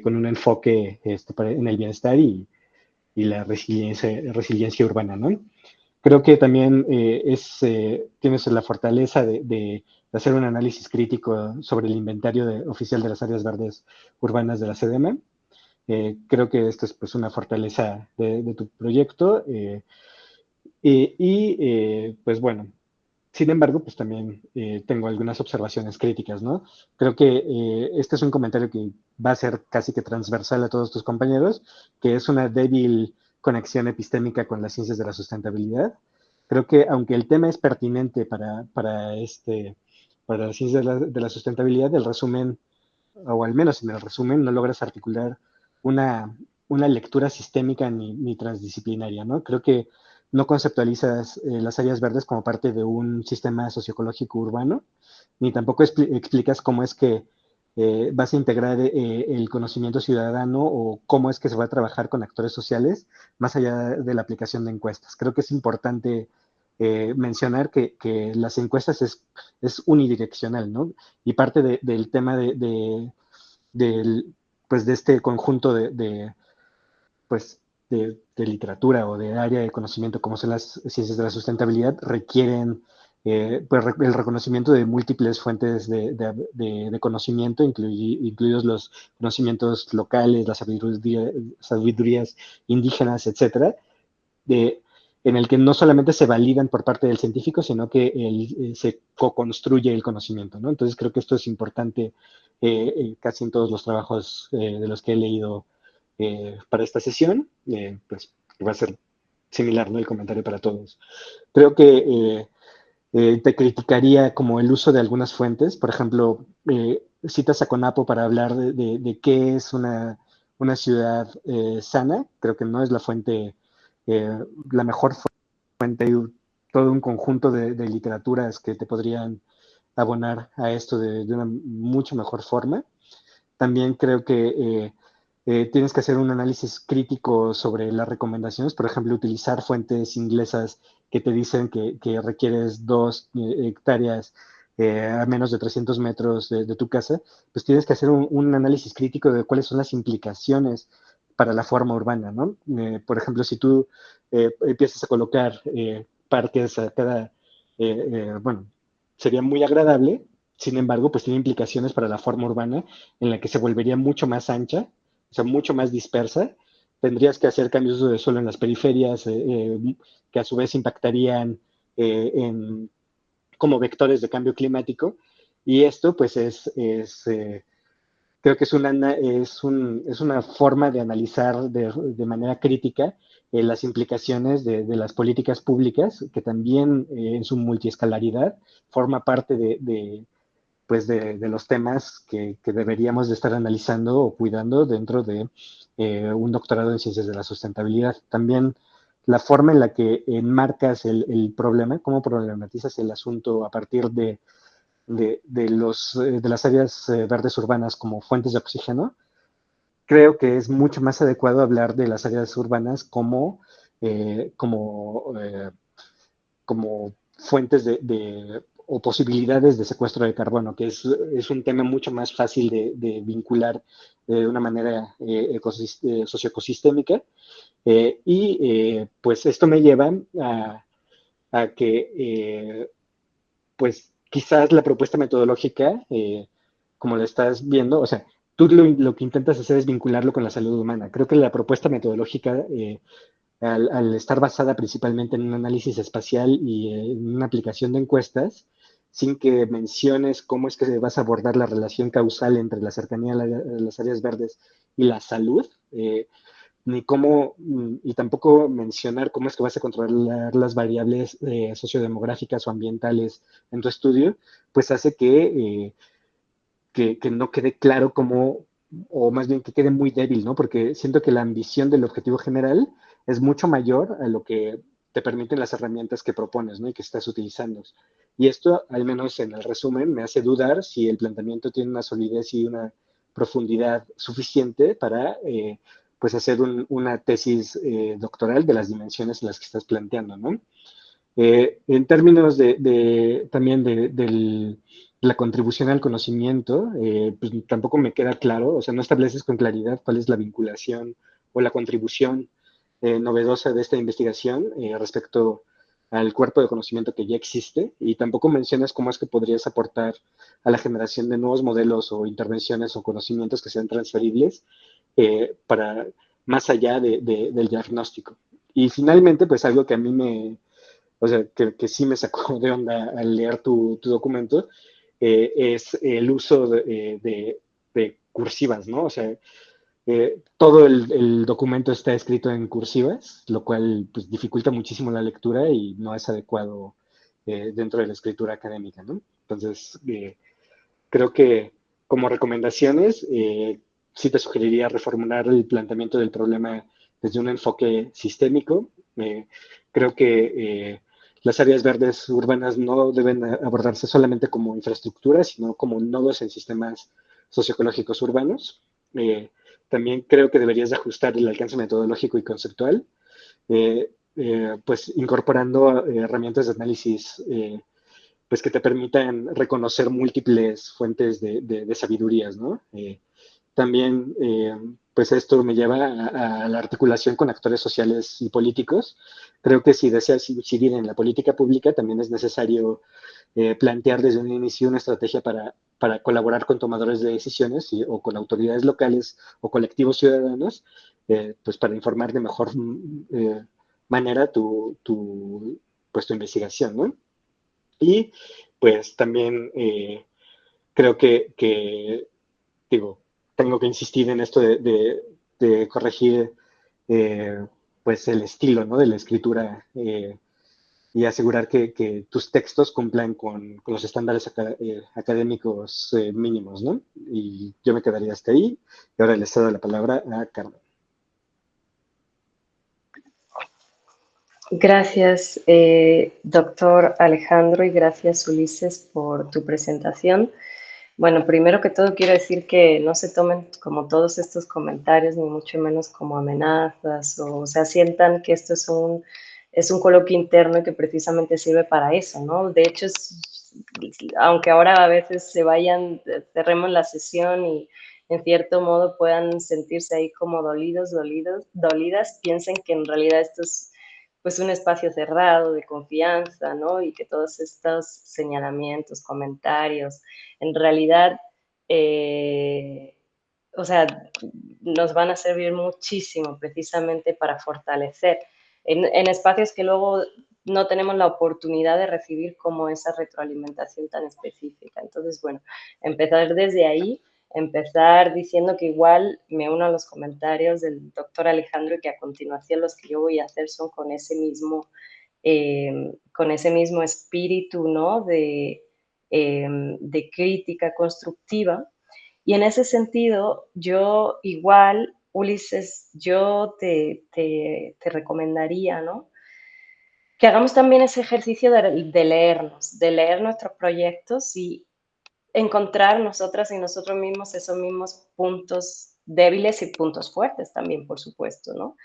con un enfoque en el bienestar y la resiliencia urbana, ¿no? Creo que también tienes la fortaleza de hacer un análisis crítico sobre el inventario oficial de las áreas verdes urbanas de la SEDEMA. Creo que esto es pues una fortaleza de tu proyecto pues bueno, sin embargo, pues también tengo algunas observaciones críticas, ¿no? Creo que este es un comentario que va a ser casi que transversal a todos tus compañeros, que es una débil conexión epistémica con las ciencias de la sustentabilidad. Creo que aunque el tema es pertinente para las ciencias de la sustentabilidad, el resumen, o al menos en el resumen, no logras articular una lectura sistémica ni transdisciplinaria, ¿no? Creo que no conceptualizas las áreas verdes como parte de un sistema socioecológico urbano, ni tampoco explicas cómo es que vas a integrar el conocimiento ciudadano o cómo es que se va a trabajar con actores sociales más allá de la aplicación de encuestas. Creo que es importante mencionar que las encuestas es unidireccional, ¿no? Y parte del tema de este conjunto de literatura o de área de conocimiento como son las ciencias de la sustentabilidad requieren el reconocimiento de múltiples fuentes de conocimiento, incluidos los conocimientos locales, las sabidurías indígenas, etcétera, en el que no solamente se validan por parte del científico, sino que se co-construye el conocimiento, ¿no? Entonces creo que esto es importante casi en todos los trabajos de los que he leído para esta sesión, pues va a ser similar, ¿no? El comentario para todos. Creo que te criticaría como el uso de algunas fuentes, por ejemplo, citas a CONAPO para hablar de qué es una ciudad sana. Creo que no es la fuente, la mejor fuente. Hay todo un conjunto de literaturas que te podrían abonar a esto de una mucho mejor forma. También creo que tienes que hacer un análisis crítico sobre las recomendaciones, por ejemplo, utilizar fuentes inglesas que te dicen que requieres 2 hectáreas a menos de 300 metros de tu casa, pues tienes que hacer un análisis crítico de cuáles son las implicaciones para la forma urbana, ¿no? Por ejemplo, si tú empiezas a colocar parques a cada bueno, sería muy agradable. Sin embargo, pues tiene implicaciones para la forma urbana en la que se volvería mucho más ancha, o sea, mucho más dispersa. Tendrías que hacer cambios de suelo en las periferias, que a su vez impactarían como vectores de cambio climático. Y esto, pues, creo que es una forma de analizar de manera crítica las implicaciones de las políticas públicas, que también en su multiescalaridad forma parte pues de los temas que deberíamos de estar analizando o cuidando dentro de un doctorado en ciencias de la sustentabilidad. También la forma en la que enmarcas el problema, cómo problematizas el asunto a partir de las áreas verdes urbanas como fuentes de oxígeno, creo que es mucho más adecuado hablar de las áreas urbanas eh, como, eh, como fuentes o posibilidades de secuestro de carbono, que es un tema mucho más fácil de vincular de una manera socioecosistémica. Pues esto me lleva a que pues quizás la propuesta metodológica, como la estás viendo, o sea, tú lo que intentas hacer es vincularlo con la salud humana. Creo que la propuesta metodológica, al estar basada principalmente en un análisis espacial y en una aplicación de encuestas, sin que menciones cómo es que vas a abordar la relación causal entre la cercanía a las áreas verdes y la salud, ni cómo, y tampoco mencionar cómo es que vas a controlar las variables sociodemográficas o ambientales en tu estudio, pues hace que no quede claro cómo, o más bien que quede muy débil, ¿no? Porque siento que la ambición del objetivo general es mucho mayor a lo que te permiten las herramientas que propones, ¿no? Y que estás utilizando. Y esto, al menos en el resumen, me hace dudar si el planteamiento tiene una solidez y una profundidad suficiente para pues hacer una tesis doctoral de las dimensiones en las que estás planteando, ¿no? En términos también de la contribución al conocimiento, pues tampoco me queda claro, o sea, no estableces con claridad cuál es la vinculación o la contribución novedosa de esta investigación respecto al cuerpo de conocimiento que ya existe, y tampoco mencionas cómo es que podrías aportar a la generación de nuevos modelos o intervenciones o conocimientos que sean transferibles para más allá del diagnóstico. Y finalmente, pues algo que a mí o sea, que sí me sacó de onda al leer tu documento, es el uso de cursivas, ¿no? O sea, todo el documento está escrito en cursivas, lo cual pues, dificulta muchísimo la lectura y no es adecuado dentro de la escritura académica, ¿no? Entonces, creo que como recomendaciones, sí te sugeriría reformular el planteamiento del problema desde un enfoque sistémico. Creo que las áreas verdes urbanas no deben abordarse solamente como infraestructura, sino como nodos en sistemas socioecológicos urbanos. También creo que deberías de ajustar el alcance metodológico y conceptual, pues incorporando herramientas de análisis pues que te permitan reconocer múltiples fuentes de sabidurías, ¿no? También, pues esto me lleva a la articulación con actores sociales y políticos. Creo que si deseas incidir en la política pública, también es necesario plantear desde un inicio una estrategia para colaborar con tomadores de decisiones o con autoridades locales o colectivos ciudadanos, pues para informar de mejor manera pues, tu investigación, ¿no? Y pues también creo digo, tengo que insistir en esto de corregir eh, pues el estilo, ¿no? De la escritura y asegurar que tus textos cumplan con los estándares académicos mínimos, ¿no? Y yo me quedaría hasta ahí. Y ahora le cedo la palabra a Carmen. Gracias, doctor Alejandro, y gracias, Ulises, por tu presentación. Bueno, primero que todo quiero decir que no se tomen como todos estos comentarios, ni mucho menos como amenazas, o sea, sientan que esto es un coloquio interno y que precisamente sirve para eso, ¿no? De hecho, aunque ahora a veces se vayan, cerremos la sesión y en cierto modo puedan sentirse ahí como dolidas, piensen que en realidad esto es pues un espacio cerrado de confianza, ¿no? Y que todos estos señalamientos, comentarios, en realidad, o sea, nos van a servir muchísimo precisamente para fortalecer en espacios que luego no tenemos la oportunidad de recibir como esa retroalimentación tan específica. Entonces, bueno, empezar desde ahí, empezar diciendo que igual me uno a los comentarios del doctor Alejandro y que a continuación los que yo voy a hacer son con ese mismo espíritu, ¿no? De crítica constructiva. Y en ese sentido, yo igual, Ulises, yo te recomendaría, ¿no? Que hagamos también ese ejercicio de leernos, de leer nuestros proyectos y encontrar nosotras y nosotros mismos esos mismos puntos débiles y puntos fuertes también, por supuesto, ¿no?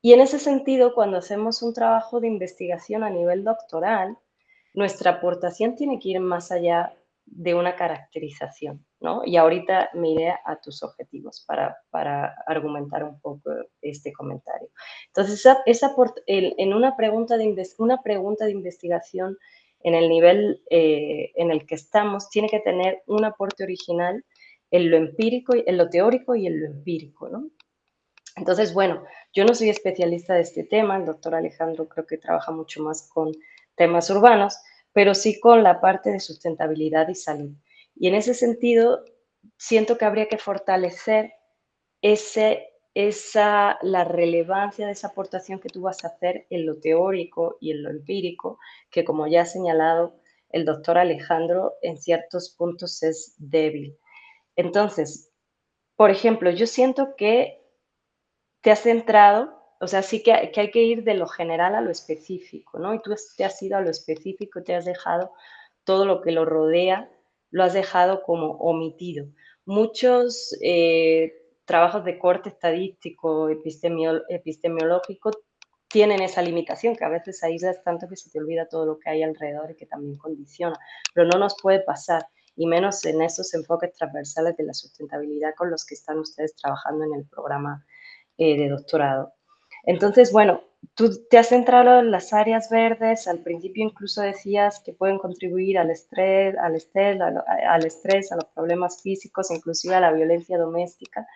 Y en ese sentido, cuando hacemos un trabajo de investigación a nivel doctoral, nuestra aportación tiene que ir más allá de una caracterización, ¿no? Y ahorita me iré a tus objetivos para argumentar un poco este comentario. Entonces, en una pregunta de investigación en el nivel en el que estamos, tiene que tener un aporte original en lo empírico, en lo teórico y en lo empírico, ¿no? Entonces, bueno, yo no soy especialista de este tema, el doctor Alejandro creo que trabaja mucho más con temas urbanos, pero sí con la parte de sustentabilidad y salud. Y en ese sentido, siento que habría que fortalecer la relevancia de esa aportación que tú vas a hacer en lo teórico y en lo empírico, que como ya ha señalado el doctor Alejandro, en ciertos puntos es débil. Entonces, por ejemplo, yo siento que te has centrado, o sea, sí que hay que ir de lo general a lo específico, ¿no? Y tú te has ido a lo específico, te has dejado todo lo que lo rodea, lo has dejado como omitido. Muchos trabajos de corte estadístico, epistemiológico, tienen esa limitación, que a veces aíslas tanto que se te olvida todo lo que hay alrededor y que también condiciona, pero no nos puede pasar, y menos en esos enfoques transversales de la sustentabilidad con los que están ustedes trabajando en el programa de doctorado. Entonces, bueno, tú te has centrado en las áreas verdes, al principio incluso decías que pueden contribuir al estrés, a los problemas físicos, inclusive a la violencia doméstica,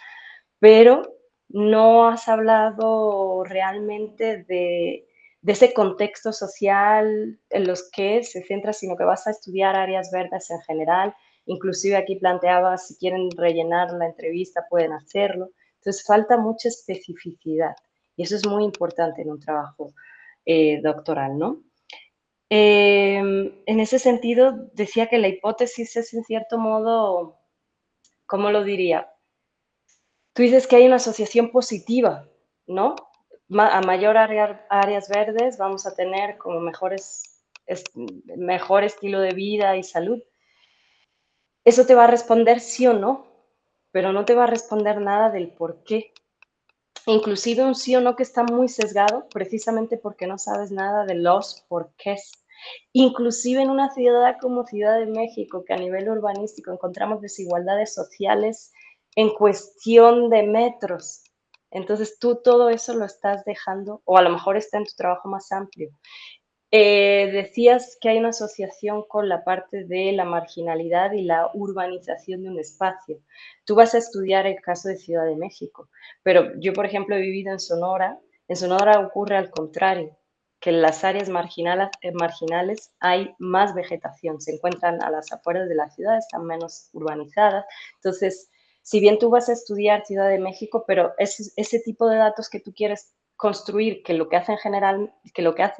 pero no has hablado realmente de ese contexto social en los que se centra, sino que vas a estudiar áreas verdes en general. Inclusive aquí planteabas, si quieren rellenar la entrevista, pueden hacerlo. Entonces, falta mucha especificidad y eso es muy importante en un trabajo doctoral, ¿no? En ese sentido, decía que la hipótesis es, en cierto modo, ¿cómo lo diría? Tú dices que hay una asociación positiva, ¿no? A mayor áreas verdes vamos a tener como mejor estilo de vida y salud. Eso te va a responder sí o no, pero no te va a responder nada del por qué. Inclusive un sí o no que está muy sesgado, precisamente porque no sabes nada de los porqués. Inclusive en una ciudad como Ciudad de México, que a nivel urbanístico encontramos desigualdades sociales en cuestión de metros. Entonces tú todo eso lo estás dejando, o a lo mejor está en tu trabajo más amplio. Decías que hay una asociación con la parte de la marginalidad y la urbanización de un espacio. Tú vas a estudiar el caso de Ciudad de México, pero yo, por ejemplo, he vivido en Sonora. En Sonora ocurre al contrario, que en las áreas marginales hay más vegetación, se encuentran a las afueras de la ciudad, están menos urbanizadas. Entonces, si bien tú vas a estudiar Ciudad de México, pero ese tipo de datos que tú quieres construir, que lo que hacen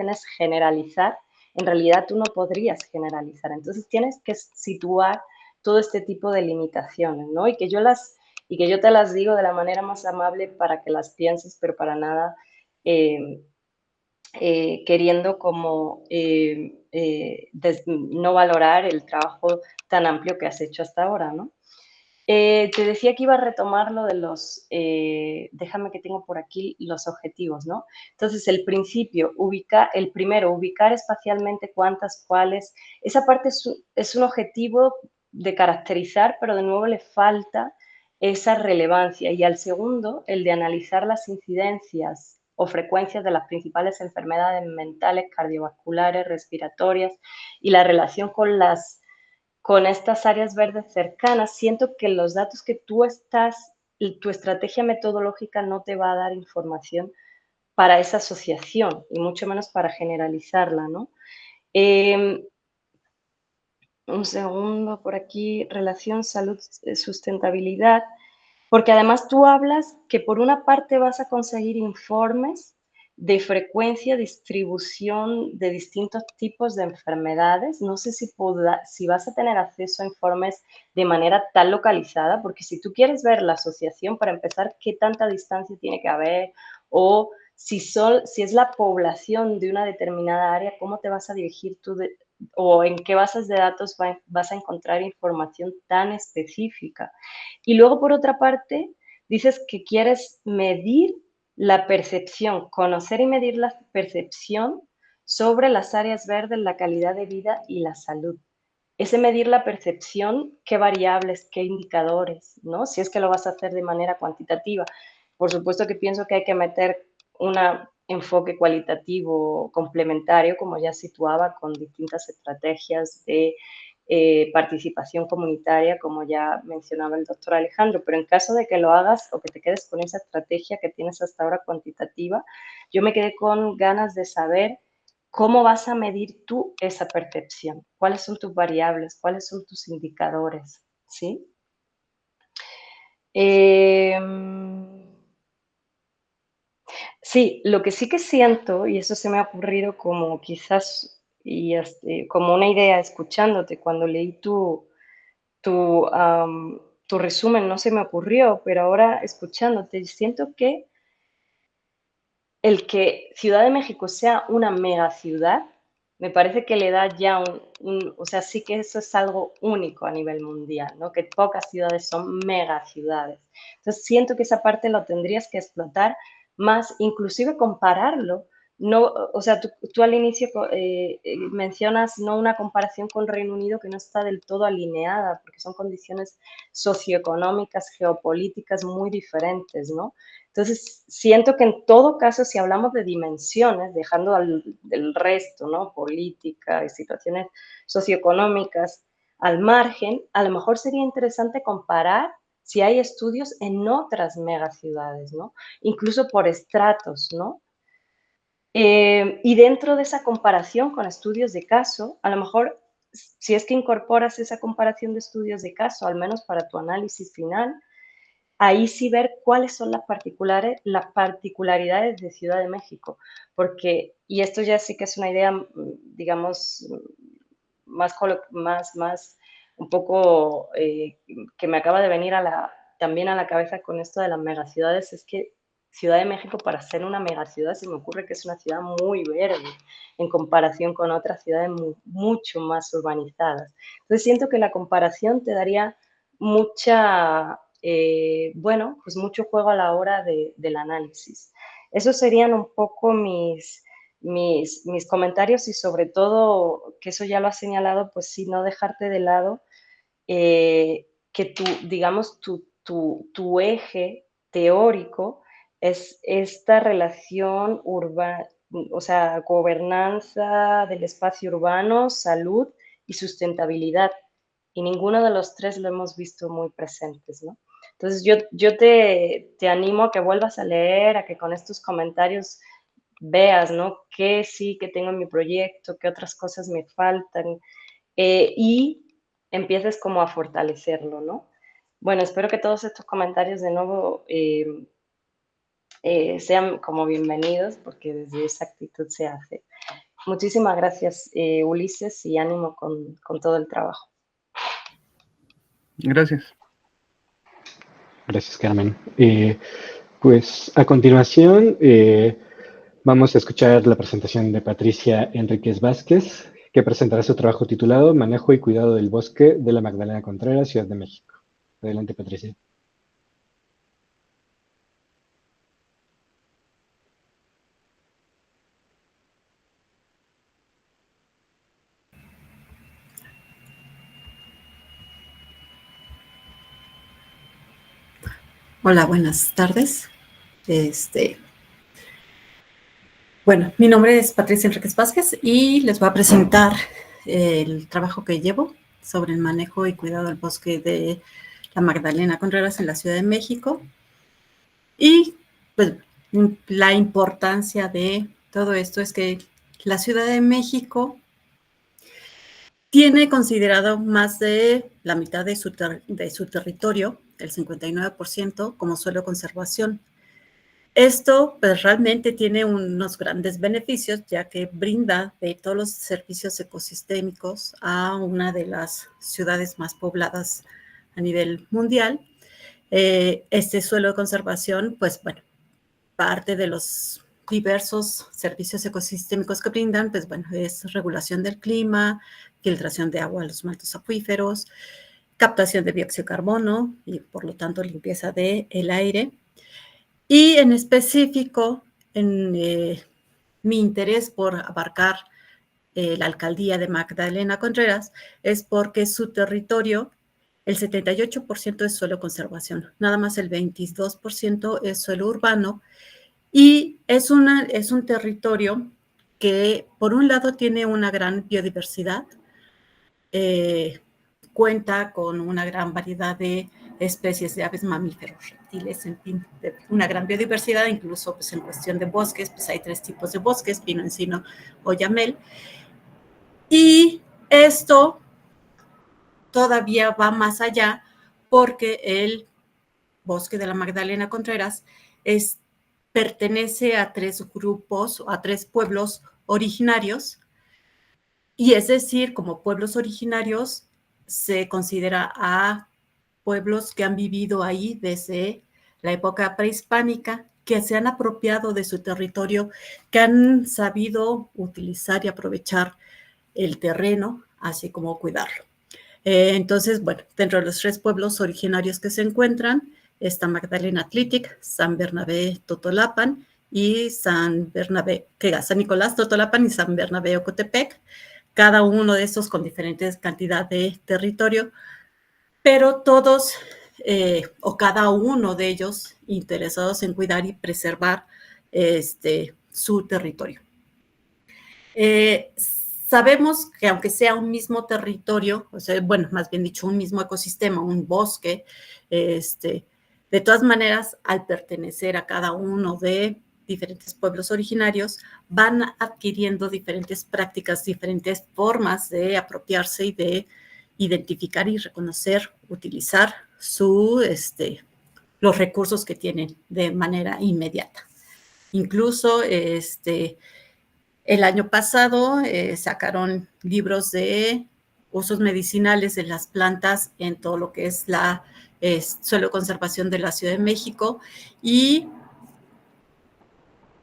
es generalizar, en realidad tú no podrías generalizar. Entonces tienes que situar todo este tipo de limitaciones, ¿no? Y que yo te las digo de la manera más amable para que las pienses, pero para nada queriendo como no valorar el trabajo tan amplio que has hecho hasta ahora, ¿no? Te decía que iba a retomar lo de déjame que tengo por aquí los objetivos, ¿no? Entonces, el primero, ubicar espacialmente cuántas, cuáles. Esa parte es un objetivo de caracterizar, pero de nuevo le falta esa relevancia. Y al segundo, el de analizar las incidencias o frecuencias de las principales enfermedades mentales, cardiovasculares, respiratorias y la relación con estas áreas verdes cercanas, siento que los datos que tu estrategia metodológica no te va a dar información para esa asociación y mucho menos para generalizarla, ¿no? Un segundo por aquí, relación, salud, sustentabilidad, porque además tú hablas que por una parte vas a conseguir informes de frecuencia, distribución de distintos tipos de enfermedades. No sé si vas a tener acceso a informes de manera tan localizada, porque si tú quieres ver la asociación, para empezar, qué tanta distancia tiene que haber, o si es la población de una determinada área, cómo te vas a dirigir tú o en qué bases de datos vas a encontrar información tan específica. Y luego, por otra parte, dices que quieres medir la percepción, conocer y medir la percepción sobre las áreas verdes, la calidad de vida y la salud. Ese medir la percepción, ¿qué variables, qué indicadores, ¿no? Si es que lo vas a hacer de manera cuantitativa. Por supuesto que pienso que hay que meter un enfoque cualitativo complementario, como ya situaba, con distintas estrategias de participación comunitaria, como ya mencionaba el doctor Alejandro, pero en caso de que lo hagas o que te quedes con esa estrategia que tienes hasta ahora cuantitativa, yo me quedé con ganas de saber cómo vas a medir tú esa percepción, cuáles son tus variables, cuáles son tus indicadores, ¿sí? Sí, lo que sí que siento, y eso se me ha ocurrido como quizás, como una idea escuchándote, cuando leí tu, tu resumen, no se me ocurrió, pero ahora escuchándote, siento que el que Ciudad de México sea una megaciudad, me parece que le da ya o sea, sí que eso es algo único a nivel mundial, ¿no? Que pocas ciudades son megaciudades. Entonces, siento que esa parte lo tendrías que explotar más, inclusive compararlo. No, o sea, tú al inicio mencionas no una comparación con Reino Unido que no está del todo alineada, porque son condiciones socioeconómicas, geopolíticas muy diferentes, ¿no? Entonces, siento que en todo caso, si hablamos de dimensiones, dejando del resto, ¿no? Política y situaciones socioeconómicas al margen, a lo mejor sería interesante comparar si hay estudios en otras megaciudades, ¿no? Incluso por estratos, ¿no? Y dentro de esa comparación con estudios de caso, a lo mejor, si es que incorporas esa comparación de estudios de caso, al menos para tu análisis final, ahí sí ver cuáles son las particularidades de Ciudad de México, porque, y esto ya sí que es una idea, digamos, más un poco que me acaba de venir también a la cabeza con esto de las megaciudades, es que Ciudad de México, para ser una megaciudad, se me ocurre que es una ciudad muy verde en comparación con otras ciudades mucho más urbanizadas. Entonces siento que la comparación te daría bueno, pues mucho juego a la hora del análisis. Esos serían un poco mis comentarios y sobre todo, que eso ya lo has señalado, pues sí, no dejarte de lado que digamos, tu eje teórico es esta relación urbana, o sea, gobernanza del espacio urbano, salud y sustentabilidad. Y ninguno de los tres lo hemos visto muy presentes, ¿no? Entonces, yo te animo a que vuelvas a leer, a que con estos comentarios veas, ¿no? Qué sí que tengo en mi proyecto, qué otras cosas me faltan, y empieces como a fortalecerlo, ¿no? Bueno, espero que todos estos comentarios de nuevo sean como bienvenidos, porque desde esa actitud se hace. Muchísimas gracias, Ulises, y ánimo con todo el trabajo. Gracias. Gracias, Carmen. Pues a continuación vamos a escuchar la presentación de Patricia Enríquez Vázquez, que presentará su trabajo titulado Manejo y cuidado del bosque de la Magdalena Contreras, Ciudad de México. Adelante, Patricia. Hola, buenas tardes. Bueno, mi nombre es Patricia Enríquez Vázquez y les voy a presentar el trabajo que llevo sobre el manejo y cuidado del bosque de la Magdalena Contreras en la Ciudad de México. Y pues la importancia de todo esto es que la Ciudad de México tiene considerado más de la mitad de su territorio, el 59%, como suelo de conservación. Esto pues, realmente tiene unos grandes beneficios, ya que brinda de todos los servicios ecosistémicos a una de las ciudades más pobladas a nivel mundial. Este suelo de conservación, pues bueno, parte de los diversos servicios ecosistémicos que brindan, pues bueno, es regulación del clima, filtración de agua a los mantos acuíferos, captación de dióxido de carbono y por lo tanto limpieza del aire. Y en específico, en mi interés por abarcar la alcaldía de Magdalena Contreras es porque su territorio, el 78% es suelo conservación, nada más el 22% es suelo urbano, y es un territorio que por un lado tiene una gran biodiversidad, cuenta con una gran variedad de especies de aves, mamíferos, reptiles, en fin, de una gran biodiversidad, incluso pues, en cuestión de bosques, pues hay 3 tipos de bosques, pino, encino, oyamel. Y esto todavía va más allá porque el bosque de la Magdalena Contreras pertenece a 3 grupos, a 3 pueblos originarios, y es decir, como pueblos originarios se considera a pueblos que han vivido ahí desde la época prehispánica, que se han apropiado de su territorio, que han sabido utilizar y aprovechar el terreno, así como cuidarlo. Entonces, bueno, dentro de los 3 pueblos originarios que se encuentran está Magdalena Atlitic, San Bernabé Totolapan y San Nicolás Totolapan y San Bernabé Ocotepec, cada uno de estos con diferentes cantidad de territorio, pero todos o cada uno de ellos interesados en cuidar y preservar su territorio. Sabemos que aunque sea un mismo territorio, o sea, bueno, más bien dicho, un mismo ecosistema, un bosque, de todas maneras, al pertenecer a cada uno de diferentes pueblos originarios, van adquiriendo diferentes prácticas, diferentes formas de apropiarse y de identificar y reconocer, utilizar los recursos que tienen de manera inmediata. Incluso, el año pasado sacaron libros de usos medicinales de las plantas en todo lo que es la suelo de conservación de la Ciudad de México, y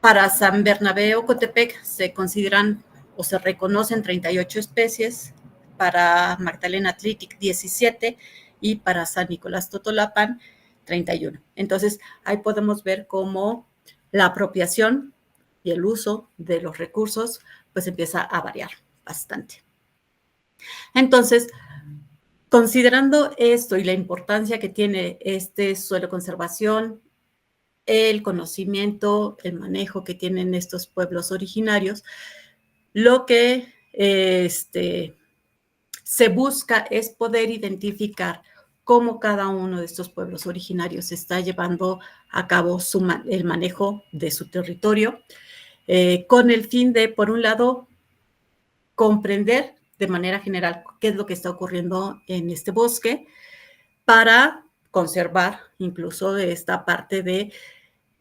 para San Bernabé Ocotepec se consideran o se reconocen 38 especies, para Magdalena Atlitic 17 y para San Nicolás Totolapan 31. Entonces, ahí podemos ver cómo la apropiación y el uso de los recursos pues empieza a variar bastante. Entonces, considerando esto y la importancia que tiene este suelo de conservación, el conocimiento, el manejo que tienen estos pueblos originarios, lo que se busca es poder identificar cómo cada uno de estos pueblos originarios está llevando a cabo el manejo de su territorio, con el fin de, por un lado, comprender de manera general qué es lo que está ocurriendo en este bosque para conservar incluso esta parte de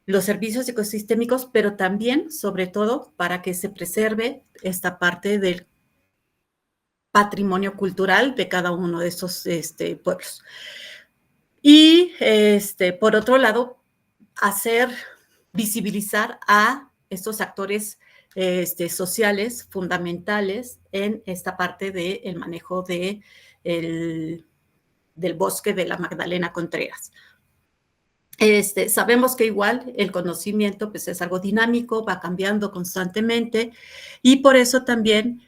los servicios ecosistémicos, pero también, sobre todo, para que se preserve esta parte del patrimonio cultural de cada uno de estos pueblos. Y, por otro lado, visibilizar a estos actores sociales fundamentales en esta parte del manejo del bosque de la Magdalena Contreras. Sabemos que igual el conocimiento pues, es algo dinámico, va cambiando constantemente, y por eso también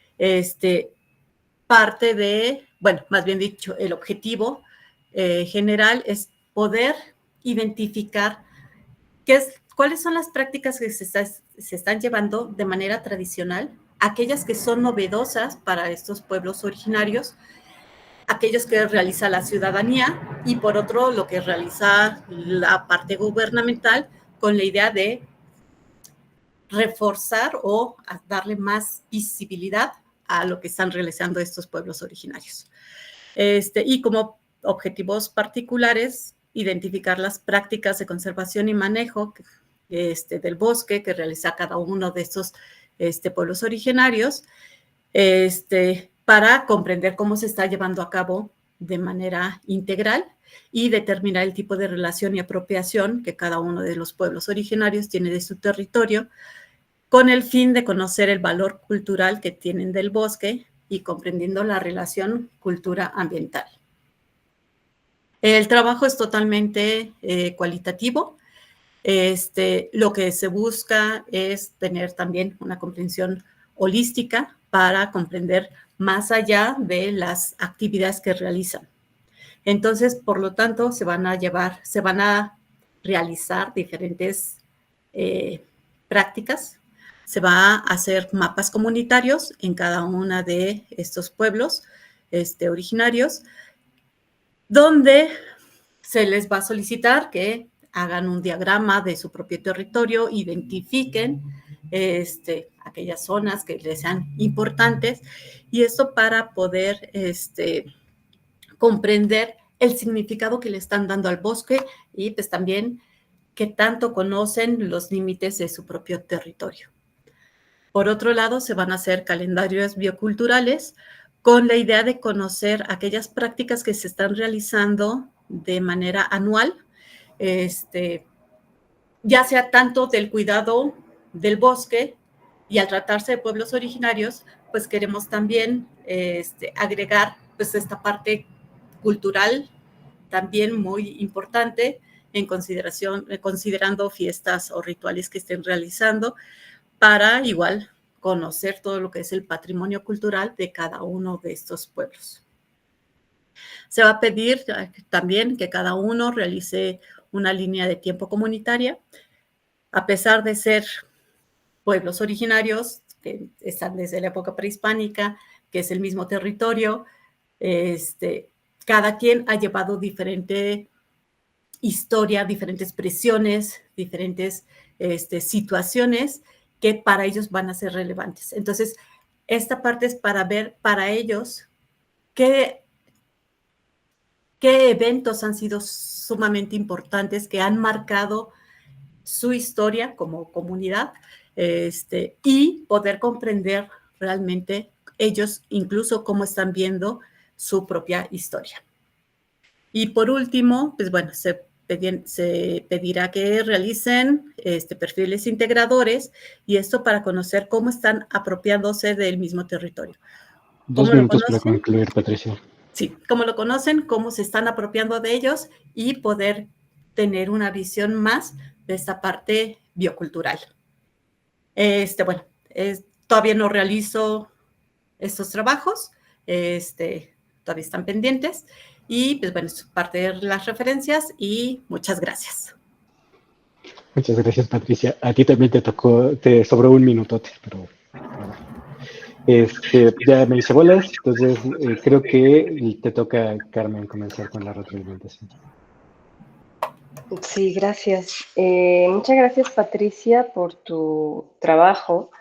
parte de, bueno, más bien dicho, el objetivo general es poder identificar ¿cuáles son las prácticas que se están llevando de manera tradicional? Aquellas que son novedosas para estos pueblos originarios, aquellos que realiza la ciudadanía y por otro lo que realiza la parte gubernamental con la idea de reforzar o darle más visibilidad a lo que están realizando estos pueblos originarios. Y como objetivos particulares, identificar las prácticas de conservación y manejo del bosque que realiza cada uno de estos pueblos originarios, para comprender cómo se está llevando a cabo de manera integral y determinar el tipo de relación y apropiación que cada uno de los pueblos originarios tiene de su territorio, con el fin de conocer el valor cultural que tienen del bosque y comprendiendo la relación cultura-ambiental. El trabajo es totalmente cualitativo. Lo que se busca es tener también una comprensión holística para comprender más allá de las actividades que realizan. Entonces, por lo tanto, se van a realizar diferentes prácticas. Se va a hacer mapas comunitarios en cada uno de estos pueblos originarios, donde se les va a solicitar que hagan un diagrama de su propio territorio, identifiquen aquellas zonas que les sean importantes, y esto para poder comprender el significado que le están dando al bosque y pues también qué tanto conocen los límites de su propio territorio. Por otro lado, se van a hacer calendarios bioculturales con la idea de conocer aquellas prácticas que se están realizando de manera anual, ya sea tanto del cuidado del bosque, y al tratarse de pueblos originarios, pues queremos también agregar pues esta parte cultural también muy importante considerando fiestas o rituales que estén realizando, para igual conocer todo lo que es el patrimonio cultural de cada uno de estos pueblos. Se va a pedir también que cada uno realice una línea de tiempo comunitaria, a pesar de ser pueblos originarios que están desde la época prehispánica, que es el mismo territorio. Cada quien ha llevado diferente historia, diferentes presiones, diferentes situaciones que para ellos van a ser relevantes. Entonces, esta parte es para ver para ellos qué eventos han sido sumamente importantes, que han marcado su historia como comunidad, y poder comprender realmente ellos incluso cómo están viendo su propia historia. Y por último, pues bueno, se pedirá que realicen perfiles integradores, y esto para conocer cómo están apropiándose del mismo territorio. 2 minutos para concluir, Patricia. Sí, cómo lo conocen, cómo se están apropiando de ellos y poder tener una visión más de esta parte biocultural. Bueno, todavía no realizo estos trabajos, todavía están pendientes, y pues bueno, es parte de las referencias, y muchas gracias. Muchas gracias, Patricia. A ti también te sobró 1 minutote, pero ya me hice bolas, entonces creo que te toca, Carmen, comenzar con la retroalimentación. Sí, gracias. Muchas gracias, Patricia, por tu trabajo.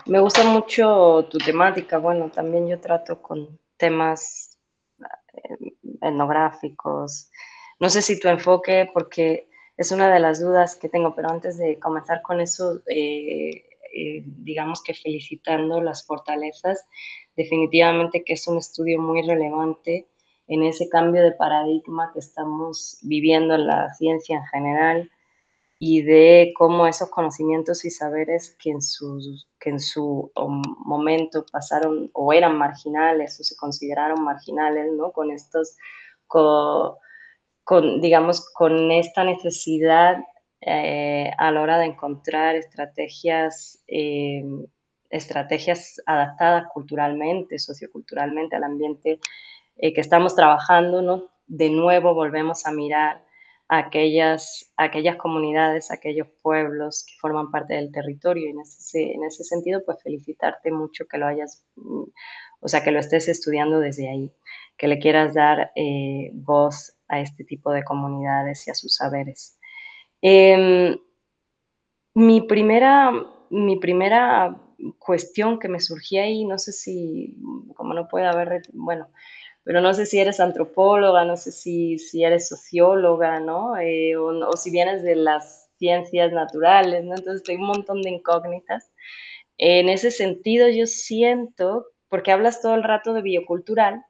Me gusta mucho tu temática. Bueno, también yo trato con temas etnográficos. No sé si tu enfoque, porque es una de las dudas que tengo, pero antes de comenzar con eso, digamos que felicitando las fortalezas, definitivamente que es un estudio muy relevante en ese cambio de paradigma que estamos viviendo en la ciencia en general, y de cómo esos conocimientos y saberes que en su momento pasaron o eran marginales o se consideraron marginales, ¿no? Digamos, con esta necesidad a la hora de encontrar estrategias adaptadas culturalmente, socioculturalmente al ambiente que estamos trabajando, ¿no? De nuevo volvemos a mirar aquellas comunidades, aquellos pueblos que forman parte del territorio. Y en ese sentido, pues felicitarte mucho que lo hayas, o sea, que lo estés estudiando desde ahí, que le quieras dar voz a este tipo de comunidades y a sus saberes. Mi primera cuestión que me surgía ahí, no sé si, como no puede haber, bueno, pero no sé si eres antropóloga, no sé si eres socióloga, ¿no? O si vienes de las ciencias naturales, ¿no? Entonces hay un montón de incógnitas. En ese sentido, yo siento, porque hablas todo el rato de biocultural,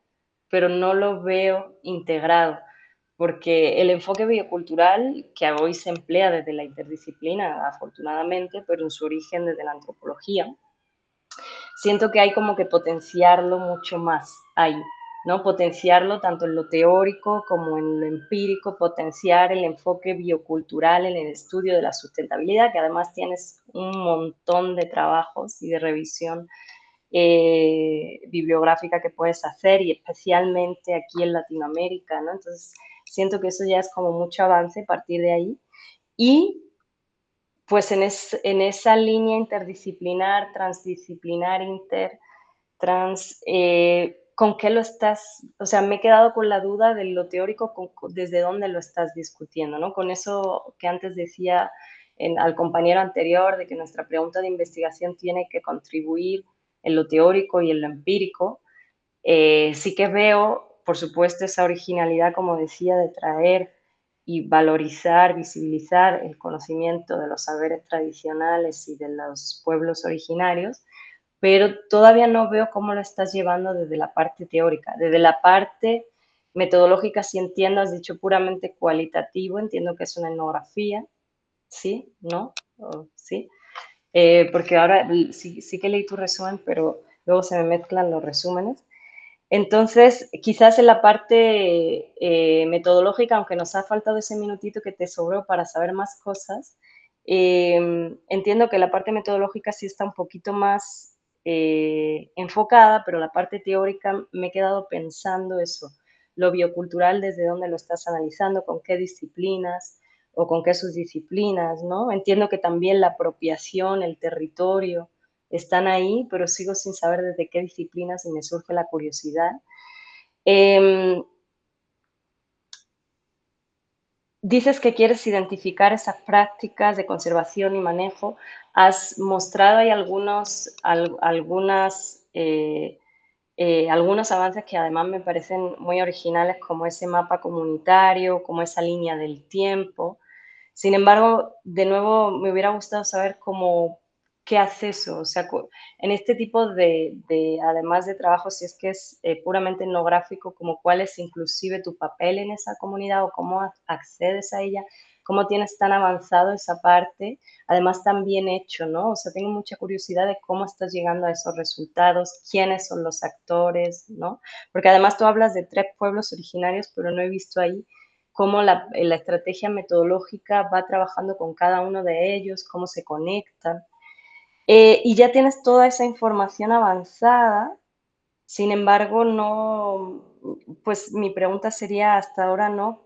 pero no lo veo integrado, porque el enfoque biocultural, que hoy se emplea desde la interdisciplina, afortunadamente, pero en su origen desde la antropología, siento que hay como que potenciarlo mucho más ahí, ¿no? Potenciarlo tanto en lo teórico como en lo empírico, potenciar el enfoque biocultural en el estudio de la sustentabilidad, que además tienes un montón de trabajos y de revisión bibliográfica que puedes hacer, y especialmente aquí en Latinoamérica, ¿no? Entonces, siento que eso ya es como mucho avance a partir de ahí. Y pues en esa línea interdisciplinar, transdisciplinar, ¿con qué lo estás? O sea, me he quedado con la duda de lo teórico, desde dónde lo estás discutiendo, ¿no? Con eso que antes decía al compañero anterior, de que nuestra pregunta de investigación tiene que contribuir en lo teórico y en lo empírico. Sí que veo, por supuesto, esa originalidad, como decía, de traer y valorizar, visibilizar el conocimiento de los saberes tradicionales y de los pueblos originarios, pero todavía no veo cómo lo estás llevando desde la parte teórica. Desde la parte metodológica, sí entiendo, has dicho puramente cualitativo, entiendo que es una etnografía, ¿sí? ¿No? ¿Sí? Porque ahora sí que leí tu resumen, pero luego se me mezclan los resúmenes. Entonces, quizás en la parte metodológica, aunque nos ha faltado ese minutito que te sobró para saber más cosas, entiendo que la parte metodológica sí está un poquito más enfocada, pero la parte teórica me he quedado pensando eso, lo biocultural, desde dónde lo estás analizando, con qué disciplinas o con qué subdisciplinas, ¿no? Entiendo que también la apropiación, el territorio, están ahí, pero sigo sin saber desde qué disciplinas y me surge la curiosidad. Dices que quieres identificar esas prácticas de conservación y manejo. Has mostrado ahí algunos avances que además me parecen muy originales, como ese mapa comunitario, como esa línea del tiempo. Sin embargo, de nuevo, me hubiera gustado saber qué acceso, o sea, en este tipo además de trabajo, si es que es puramente etnográfico, como cuál es inclusive tu papel en esa comunidad o cómo accedes a ella, cómo tienes tan avanzado esa parte, además tan bien hecho, ¿no? O sea, tengo mucha curiosidad de cómo estás llegando a esos resultados, quiénes son los actores, ¿no? Porque además tú hablas de 3 pueblos originarios, pero no he visto ahí cómo la estrategia metodológica va trabajando con cada uno de ellos, cómo se conectan. Y ya tienes toda esa información avanzada, sin embargo, no, pues mi pregunta sería hasta ahora, ¿no?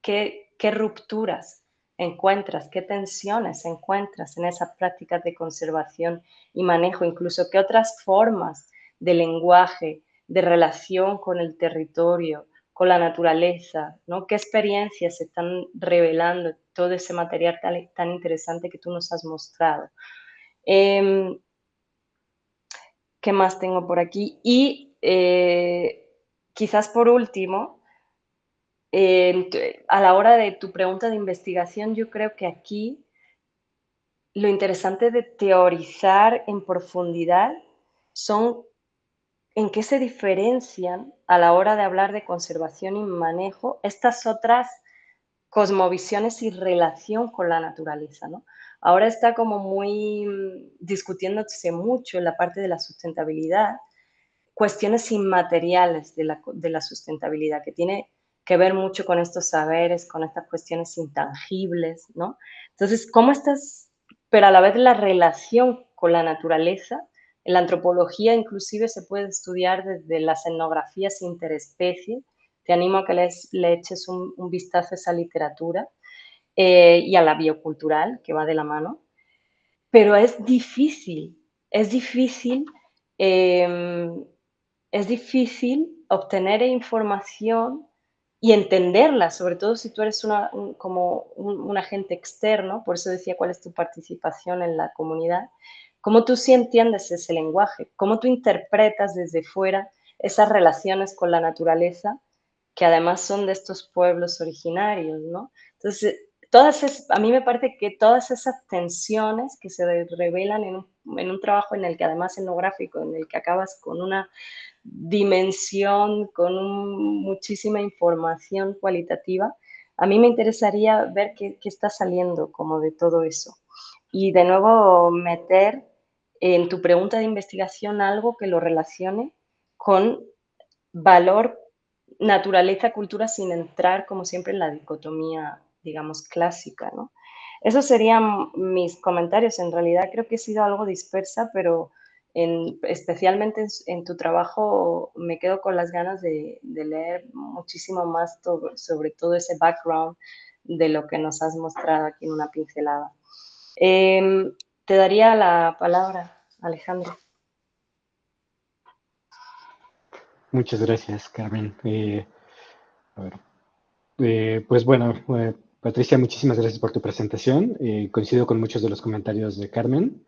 ¿Qué rupturas encuentras, qué tensiones encuentras en esas prácticas de conservación y manejo? Incluso, ¿qué otras formas de lenguaje, de relación con el territorio, con la naturaleza, ¿no? ¿Qué experiencias se están revelando todo ese material tan interesante que tú nos has mostrado? ¿Qué más tengo por aquí? Y quizás por último, a la hora de tu pregunta de investigación, yo creo que aquí lo interesante de teorizar en profundidad son en qué se diferencian a la hora de hablar de conservación y manejo estas otras cosmovisiones y relación con la naturaleza, ¿no? Ahora está como muy discutiéndose mucho en la parte de la sustentabilidad, cuestiones inmateriales de la sustentabilidad, que tiene que ver mucho con estos saberes, con estas cuestiones intangibles, ¿no? Entonces, ¿cómo estás, pero a la vez la relación con la naturaleza? En la antropología inclusive se puede estudiar desde las etnografías interespecie, te animo a que le eches un vistazo a esa literatura y a la biocultural, que va de la mano. Pero es difícil em, es difícil obtener información y entenderla, sobre todo si tú eres como un agente externo, por eso decía cuál es tu participación en la comunidad, cómo tú sí entiendes ese lenguaje, cómo tú interpretas desde fuera esas relaciones con la naturaleza, que además son de estos pueblos originarios, ¿no? Entonces, a mí me parece que todas esas tensiones que se revelan en un trabajo en el que además etnográfico, en el que acabas con una dimensión, con muchísima información cualitativa, a mí me interesaría ver qué está saliendo como de todo eso. Y de nuevo meter en tu pregunta de investigación algo que lo relacione con valor, naturaleza, cultura, sin entrar, como siempre, en la dicotomía, digamos, clásica, ¿no? Esos serían mis comentarios. En realidad creo que he sido algo dispersa, pero especialmente en tu trabajo me quedo con las ganas de leer muchísimo más sobre todo ese background de lo que nos has mostrado aquí en una pincelada. Te daría la palabra, Alejandro. Muchas gracias, Carmen. A ver, pues bueno, Patricia, muchísimas gracias por tu presentación. Coincido con muchos de los comentarios de Carmen.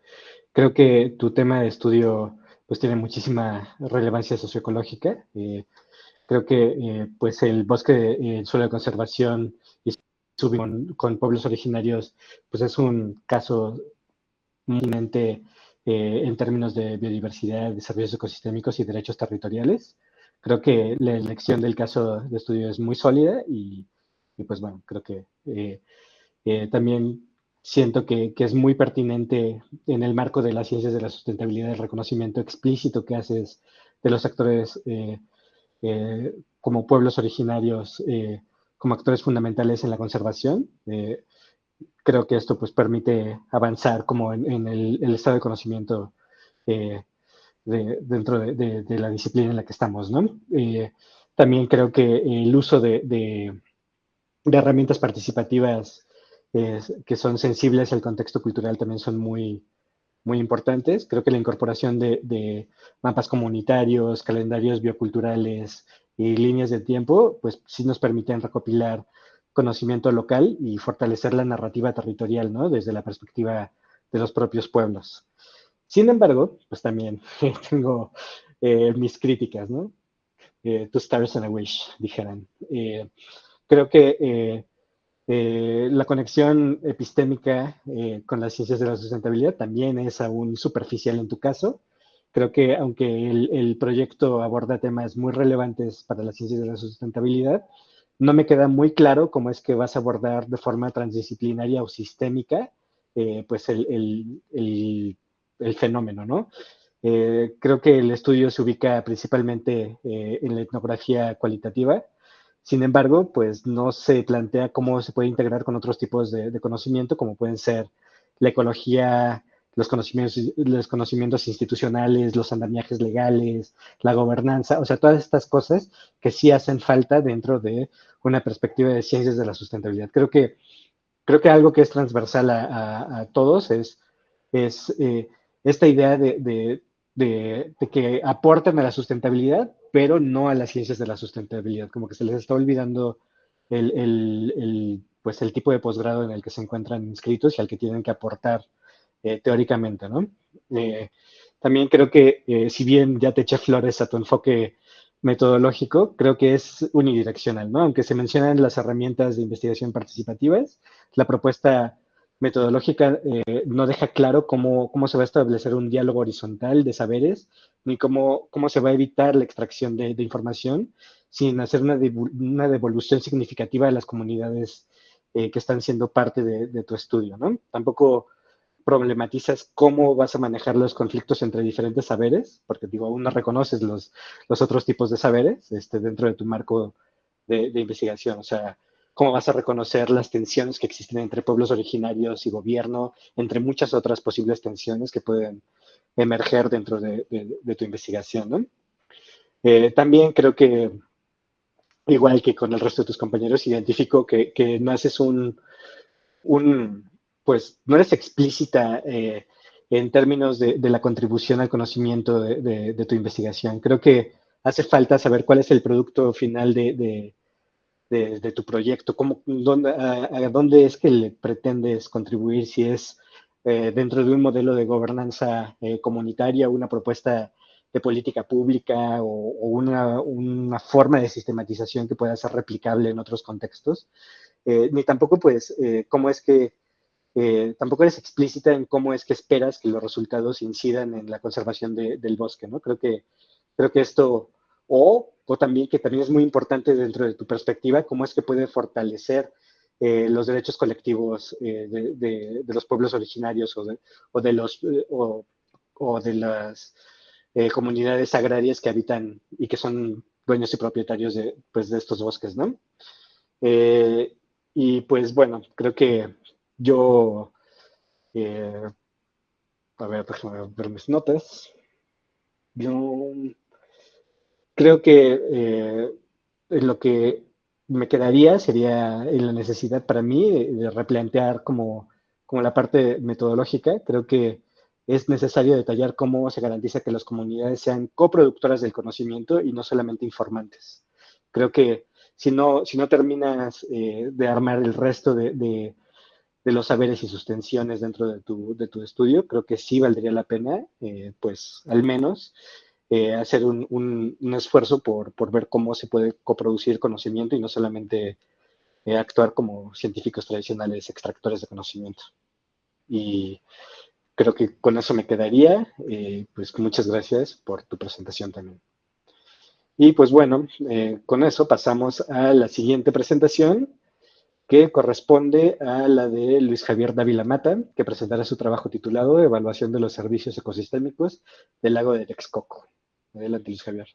Creo que tu tema de estudio pues tiene muchísima relevancia socioecológica. Creo que pues el bosque, el suelo de conservación y con pueblos originarios pues es un caso muy eminente en términos de biodiversidad, desarrollos ecosistémicos y derechos territoriales. Creo que la elección del caso de estudio es muy sólida y pues bueno, creo que también siento que es muy pertinente en el marco de las ciencias de la sustentabilidad el reconocimiento explícito que haces de los actores como pueblos originarios, como actores fundamentales en la conservación. Creo que esto pues permite avanzar como en el estado de conocimiento dentro de la disciplina en la que estamos, ¿no? También creo que el uso de herramientas participativas que son sensibles al contexto cultural también son muy, muy importantes. Creo que la incorporación de mapas comunitarios, calendarios bioculturales y líneas de tiempo, pues sí nos permiten recopilar conocimiento local y fortalecer la narrativa territorial, ¿no? Desde la perspectiva de los propios pueblos. Sin embargo, pues también tengo mis críticas, ¿no? Two stars and a wish, dijeran. Creo que la conexión epistémica con las ciencias de la sustentabilidad también es aún superficial en tu caso. Creo que aunque el proyecto aborda temas muy relevantes para las ciencias de la sustentabilidad, no me queda muy claro cómo es que vas a abordar de forma transdisciplinaria o sistémica pues el fenómeno, ¿no? Creo que el estudio se ubica principalmente en la etnografía cualitativa. Sin embargo, pues no se plantea cómo se puede integrar con otros tipos de conocimiento, como pueden ser la ecología, los conocimientos institucionales, los andamiajes legales, la gobernanza, o sea, todas estas cosas que sí hacen falta dentro de una perspectiva de ciencias de la sustentabilidad. Creo que algo que es transversal a todos es esta idea de que aportan a la sustentabilidad, pero no a las ciencias de la sustentabilidad, como que se les está olvidando pues el tipo de posgrado en el que se encuentran inscritos y al que tienen que aportar teóricamente, ¿no? También creo que si bien ya te eché flores a tu enfoque metodológico, creo que es unidireccional, ¿no? Aunque se mencionan las herramientas de investigación participativas, la propuesta metodológica no deja claro cómo se va a establecer un diálogo horizontal de saberes, ni cómo se va a evitar la extracción de información sin hacer una devolución significativa a las comunidades que están siendo parte de tu estudio, ¿no? Tampoco problematizas cómo vas a manejar los conflictos entre diferentes saberes, porque digo, aún no reconoces los otros tipos de saberes dentro de tu marco de investigación, o sea, cómo vas a reconocer las tensiones que existen entre pueblos originarios y gobierno, entre muchas otras posibles tensiones que pueden emerger dentro de tu investigación, ¿no? También creo que igual que con el resto de tus compañeros, identifico que no haces pues no eres explícita en términos de la contribución al conocimiento de tu investigación. Creo que hace falta saber cuál es el producto final de tu proyecto, a dónde es que le pretendes contribuir, si es dentro de un modelo de gobernanza comunitaria, una propuesta de política pública o una forma de sistematización que pueda ser replicable en otros contextos. Ni tampoco, pues, cómo es que tampoco eres explícita en cómo es que esperas que los resultados incidan en la conservación del bosque, ¿no? Creo que esto, o también que también es muy importante dentro de tu perspectiva, cómo es que puede fortalecer los derechos colectivos de los pueblos originarios o de las comunidades agrarias que habitan y que son dueños y propietarios pues, de estos bosques, ¿no? Eh, y pues bueno, creo que yo, eh, a ver, déjame ver mis notas. Yo creo que en lo que me quedaría sería en la necesidad para mí de replantear como la parte metodológica. Creo que es necesario detallar cómo se garantiza que las comunidades sean coproductoras del conocimiento y no solamente informantes. Creo que si no terminas de armar el resto de los saberes y sus tensiones dentro de tu estudio, creo que sí valdría la pena, pues al menos, hacer un esfuerzo por ver cómo se puede coproducir conocimiento y no solamente actuar como científicos tradicionales extractores de conocimiento. Y creo que con eso me quedaría. Pues muchas gracias por tu presentación también. Y pues bueno, con eso pasamos a la siguiente presentación, que corresponde a la de Luis Javier Dávila Mata, que presentará su trabajo titulado Evaluación de los servicios ecosistémicos del lago de Texcoco. Adelante, Luis Javier.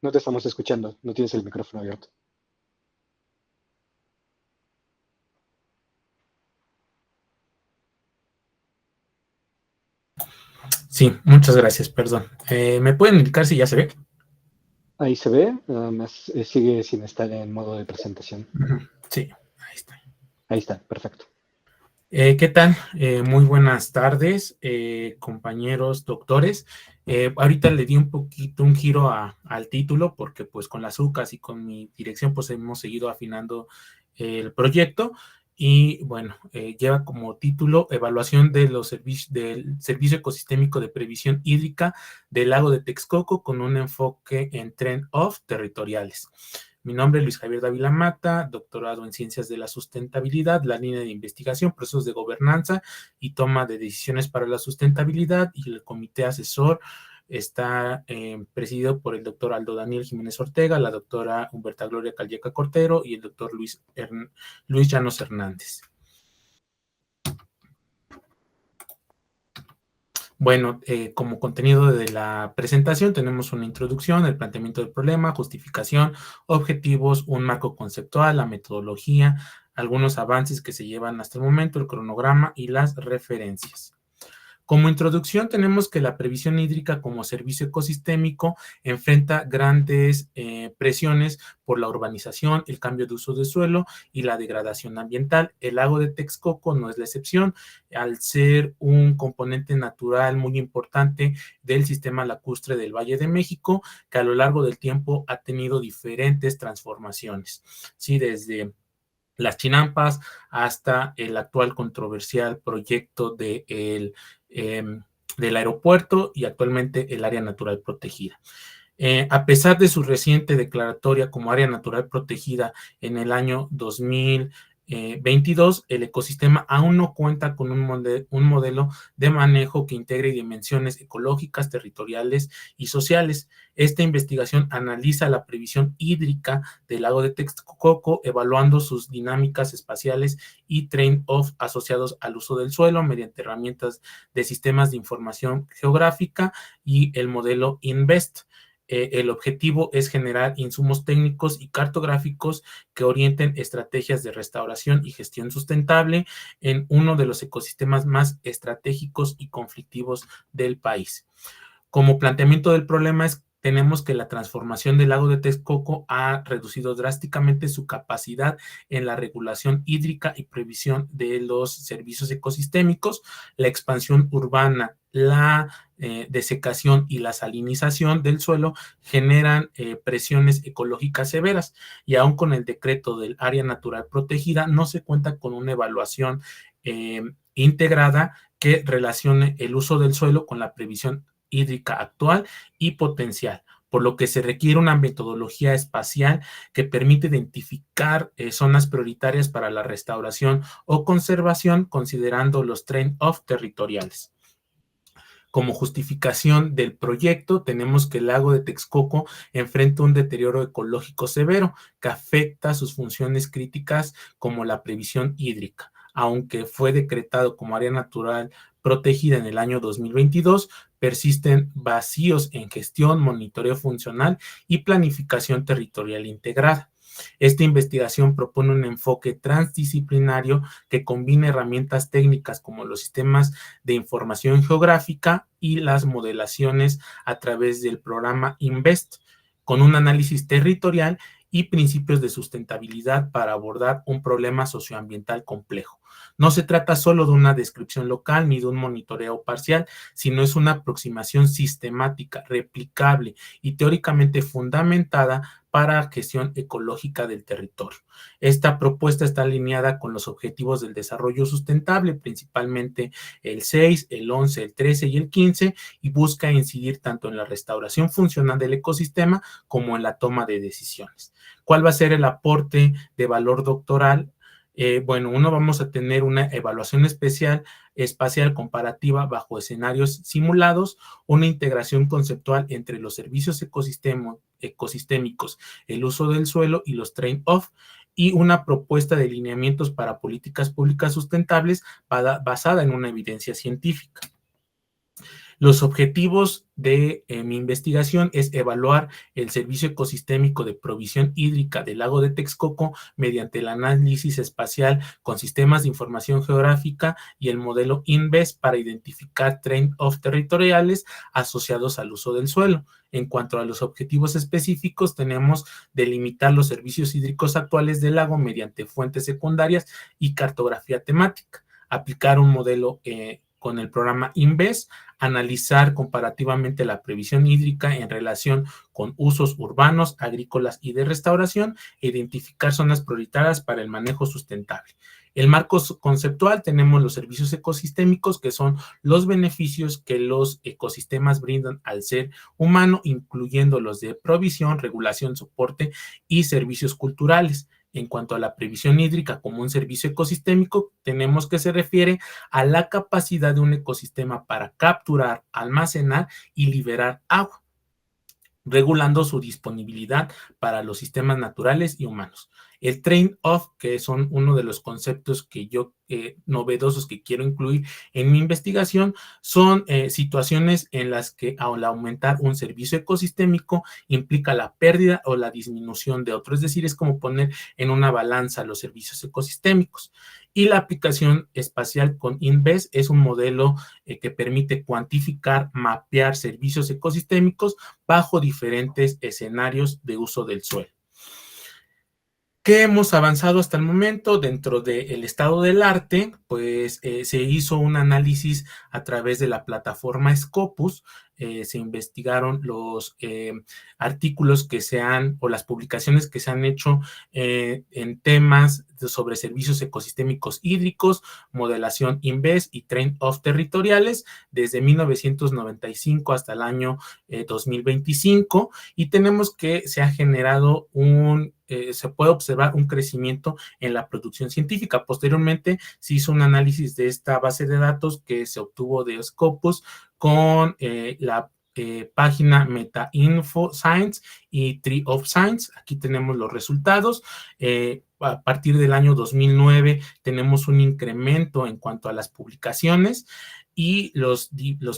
No te estamos escuchando, no tienes el micrófono abierto. Sí, muchas gracias, perdón. ¿Me pueden indicar si ya se ve? Ahí se ve, nada más sigue sin estar en modo de presentación. Sí, ahí está. Ahí está, perfecto. ¿Qué tal? Muy buenas tardes, compañeros doctores. Ahorita le di un poquito un giro al título porque pues con las UCAS y con mi dirección pues hemos seguido afinando el proyecto y bueno, lleva como título Evaluación de los del Servicio Ecosistémico de Previsión Hídrica del Lago de Texcoco con un enfoque en trend-off territoriales. Mi nombre es Luis Javier Dávila Mata, doctorado en Ciencias de la Sustentabilidad, la línea de investigación, procesos de gobernanza y toma de decisiones para la sustentabilidad, y el comité asesor está presidido por el doctor Aldo Daniel Jiménez Ortega, la doctora Humberta Gloria Calleca Cortero y el doctor Luis Llanos Hernández. Bueno, como contenido de la presentación tenemos una introducción, el planteamiento del problema, justificación, objetivos, un marco conceptual, la metodología, algunos avances que se llevan hasta el momento, el cronograma y las referencias. Como introducción tenemos que la previsión hídrica como servicio ecosistémico enfrenta grandes presiones por la urbanización, el cambio de uso de suelo y la degradación ambiental. El lago de Texcoco no es la excepción, al ser un componente natural muy importante del sistema lacustre del Valle de México, que a lo largo del tiempo ha tenido diferentes transformaciones, ¿sí? Desde las chinampas hasta el actual controversial proyecto del aeropuerto y actualmente el área natural protegida. A pesar de su reciente declaratoria como área natural protegida en el año 2022, el ecosistema aún no cuenta con un modelo de manejo que integre dimensiones ecológicas, territoriales y sociales. Esta investigación analiza la previsión hídrica del lago de Texcoco, evaluando sus dinámicas espaciales y trade-off asociados al uso del suelo mediante herramientas de sistemas de información geográfica y el modelo INVEST. el objetivo es generar insumos técnicos y cartográficos que orienten estrategias de restauración y gestión sustentable en uno de los ecosistemas más estratégicos y conflictivos del país. Como planteamiento del problema tenemos que la transformación del lago de Texcoco ha reducido drásticamente su capacidad en la regulación hídrica y previsión de los servicios ecosistémicos. La expansión urbana, la desecación y la salinización del suelo generan presiones ecológicas severas, y aún con el decreto del área natural protegida no se cuenta con una evaluación integrada que relacione el uso del suelo con la previsión hídrica actual y potencial, por lo que se requiere una metodología espacial que permite identificar zonas prioritarias para la restauración o conservación, considerando los trade-off territoriales. Como justificación del proyecto, tenemos que el lago de Texcoco enfrenta un deterioro ecológico severo que afecta sus funciones críticas como la previsión hídrica. Aunque fue decretado como área natural protegida en el año 2022, persisten vacíos en gestión, monitoreo funcional y planificación territorial integrada. Esta investigación propone un enfoque transdisciplinario que combine herramientas técnicas como los sistemas de información geográfica y las modelaciones a través del programa INVEST, con un análisis territorial y principios de sustentabilidad para abordar un problema socioambiental complejo. No se trata solo de una descripción local ni de un monitoreo parcial, sino es una aproximación sistemática, replicable y teóricamente fundamentada para gestión ecológica del territorio. Esta propuesta está alineada con los objetivos del desarrollo sustentable, principalmente el 6, el 11, el 13 y el 15, y busca incidir tanto en la restauración funcional del ecosistema como en la toma de decisiones. ¿Cuál va a ser el aporte de valor doctoral? Uno, vamos a tener una evaluación espacial comparativa bajo escenarios simulados, una integración conceptual entre los servicios ecosistémicos, el uso del suelo y los trade-off, y una propuesta de lineamientos para políticas públicas sustentables basada en una evidencia científica. Los objetivos de mi investigación es evaluar el servicio ecosistémico de provisión hídrica del lago de Texcoco mediante el análisis espacial con sistemas de información geográfica y el modelo INVEST para identificar trade-off territoriales asociados al uso del suelo. En cuanto a los objetivos específicos, tenemos delimitar los servicios hídricos actuales del lago mediante fuentes secundarias y cartografía temática, aplicar un modelo con el programa INVEST, analizar comparativamente la previsión hídrica en relación con usos urbanos, agrícolas y de restauración, e identificar zonas prioritarias para el manejo sustentable. El marco conceptual, tenemos los servicios ecosistémicos, que son los beneficios que los ecosistemas brindan al ser humano, incluyendo los de provisión, regulación, soporte y servicios culturales. En cuanto a la previsión hídrica como un servicio ecosistémico, tenemos que se refiere a la capacidad de un ecosistema para capturar, almacenar y liberar agua, regulando su disponibilidad para los sistemas naturales y humanos. El trade-off, que son uno de los conceptos que yo novedosos que quiero incluir en mi investigación, son situaciones en las que al aumentar un servicio ecosistémico implica la pérdida o la disminución de otro, es decir, es como poner en una balanza los servicios ecosistémicos. Y la aplicación espacial con INVEST es un modelo que permite cuantificar, mapear servicios ecosistémicos bajo diferentes escenarios de uso del suelo. ¿Qué hemos avanzado hasta el momento? Dentro del estado del arte, pues se hizo un análisis a través de la plataforma Scopus. Se investigaron los artículos que o las publicaciones que se han hecho en temas sobre servicios ecosistémicos hídricos, modelación INVEST y trade-off territoriales desde 1995 hasta el año 2025, y tenemos que se ha generado se puede observar un crecimiento en la producción científica. Posteriormente se hizo un análisis de esta base de datos que se obtuvo de Scopus con la página MetaInfo Science y Tree of Science. Aquí tenemos los resultados. A partir del año 2009 tenemos un incremento en cuanto a las publicaciones y los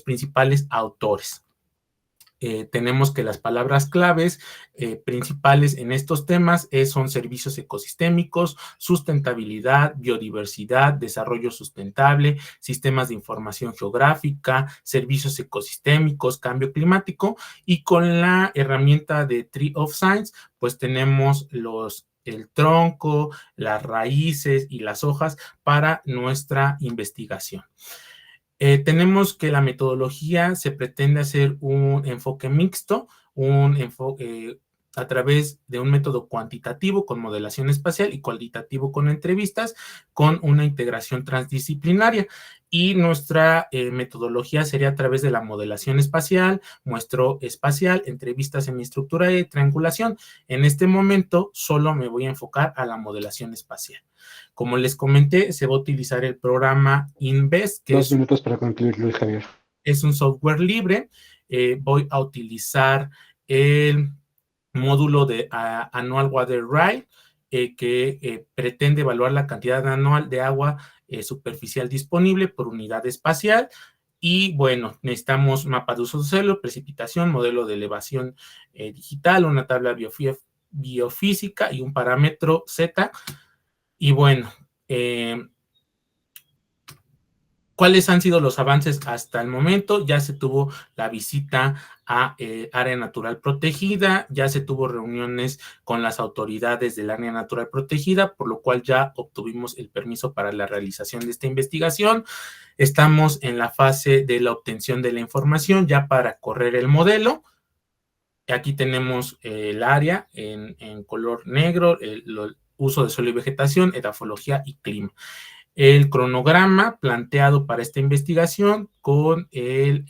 principales autores. tenemos que las palabras claves principales en estos temas son servicios ecosistémicos, sustentabilidad, biodiversidad, desarrollo sustentable, sistemas de información geográfica, servicios ecosistémicos, cambio climático, y con la herramienta de Tree of Science, pues tenemos el tronco, las raíces y las hojas para nuestra investigación. Tenemos que la metodología se pretende hacer un enfoque mixto, a través de un método cuantitativo con modelación espacial y cualitativo con entrevistas, con una integración transdisciplinaria. Y nuestra metodología sería a través de la modelación espacial, muestreo espacial, entrevistas semiestructura y triangulación. En este momento solo me voy a enfocar a la modelación espacial. Como les comenté, se va a utilizar el programa InVest, que 2 minutos para concluir, Luis Javier. Es un software libre. Voy a utilizar el módulo de Annual Water Rate, que pretende evaluar la cantidad anual de agua superficial disponible por unidad espacial. Y bueno, necesitamos mapa de uso de suelo, precipitación, modelo de elevación digital, una tabla biofísica y un parámetro Z. Y bueno, ¿cuáles han sido los avances hasta el momento? Ya se tuvo la visita a área natural protegida, ya se tuvo reuniones con las autoridades del área natural protegida, por lo cual ya obtuvimos el permiso para la realización de esta investigación. Estamos en la fase de la obtención de la información ya para correr el modelo. Aquí tenemos el área en color negro, el uso de suelo y vegetación, edafología y clima. El cronograma planteado para esta investigación con el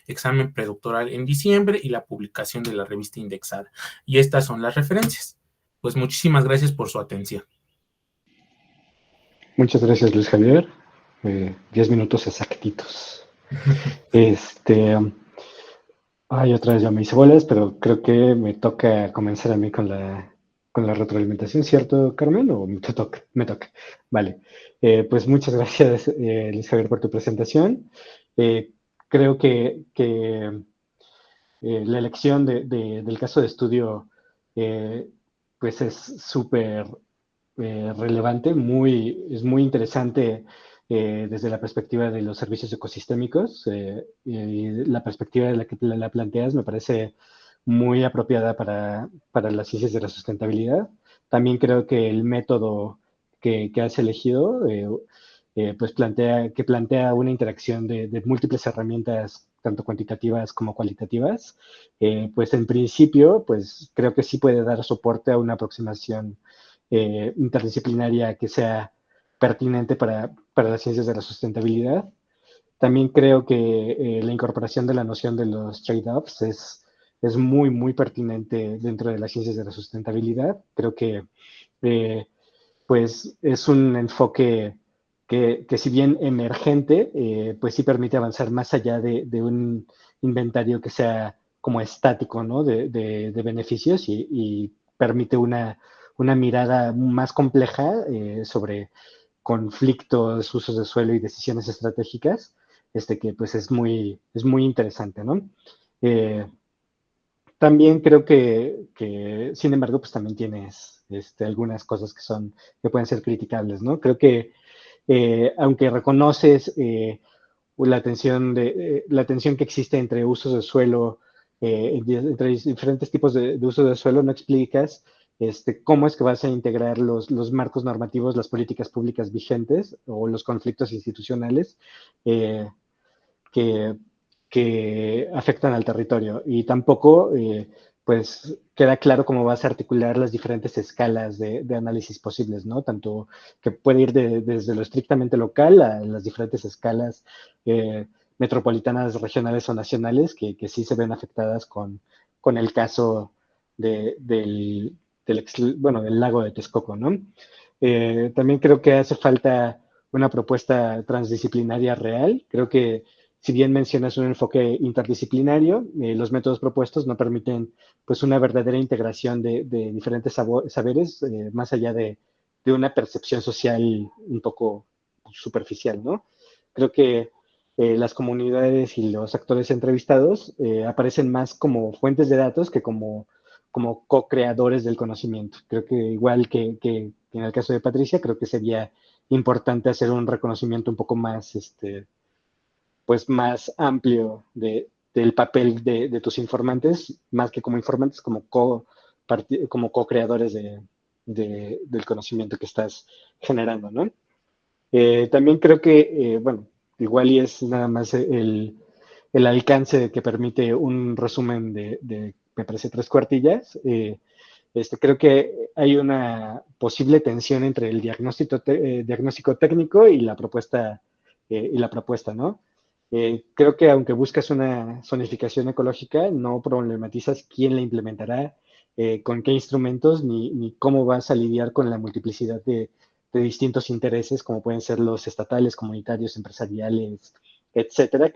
examen predoctoral en diciembre y la publicación de la revista indexada. Y estas son las referencias. Pues muchísimas gracias por su atención. Muchas gracias, Luis Javier. 10 minutos exactitos. Otra vez ya me hice bolas, pero creo que me toca comenzar a mí con la retroalimentación, ¿cierto, Carmen? ¿O me toca? Me toca. Vale. Pues muchas gracias, Luis Javier, por tu presentación. Creo que la elección del caso de estudio pues es súper relevante, es muy interesante desde la perspectiva de los servicios ecosistémicos, y la perspectiva de la que la planteas me parece muy apropiada para las ciencias de la sustentabilidad. También creo que el método que has elegido pues plantea una interacción de múltiples herramientas, tanto cuantitativas como cualitativas. Pues en principio, pues creo que sí puede dar soporte a una aproximación interdisciplinaria que sea pertinente para las ciencias de la sustentabilidad. También creo que la incorporación de la noción de los trade-offs es muy, muy pertinente dentro de las ciencias de la sustentabilidad. Creo que pues es un enfoque que si bien emergente, pues sí permite avanzar más allá de un inventario que sea como estático, ¿no? de beneficios y permite una mirada más compleja sobre conflictos, usos de suelo y decisiones estratégicas, que pues es muy interesante, ¿no? También creo que, sin embargo, pues también tienes algunas cosas que pueden ser criticables, ¿no? Creo que aunque reconoces la tensión que existe entre usos de suelo, entre diferentes tipos de uso de suelo, no explicas cómo es que vas a integrar los marcos normativos, las políticas públicas vigentes o los conflictos institucionales que afectan al territorio. Y tampoco, pues, queda claro cómo vas a articular las diferentes escalas de análisis posibles, ¿no? Tanto que puede ir desde lo estrictamente local a las diferentes escalas metropolitanas, regionales o nacionales que sí se ven afectadas con el caso del lago de Texcoco, ¿no? También creo que hace falta una propuesta transdisciplinaria real. Creo que si bien mencionas un enfoque interdisciplinario, los métodos propuestos no permiten pues una verdadera integración de diferentes saberes más allá de una percepción social un poco superficial, ¿no? Creo que las comunidades y los actores entrevistados aparecen más como fuentes de datos que como co-creadores del conocimiento. Creo que igual que en el caso de Patricia, creo que sería importante hacer un reconocimiento un poco más, pues más amplio del papel de tus informantes, más que como informantes, como co-creadores del conocimiento que estás generando, ¿no? También creo que, bueno, igual y es nada más el alcance que permite un resumen me parece, 3 cuartillas. Creo que hay una posible tensión entre el diagnóstico técnico y la propuesta, ¿no? Creo que aunque buscas una zonificación ecológica, no problematizas quién la implementará, con qué instrumentos, ni cómo vas a lidiar con la multiplicidad de distintos intereses, como pueden ser los estatales, comunitarios, empresariales, etcétera,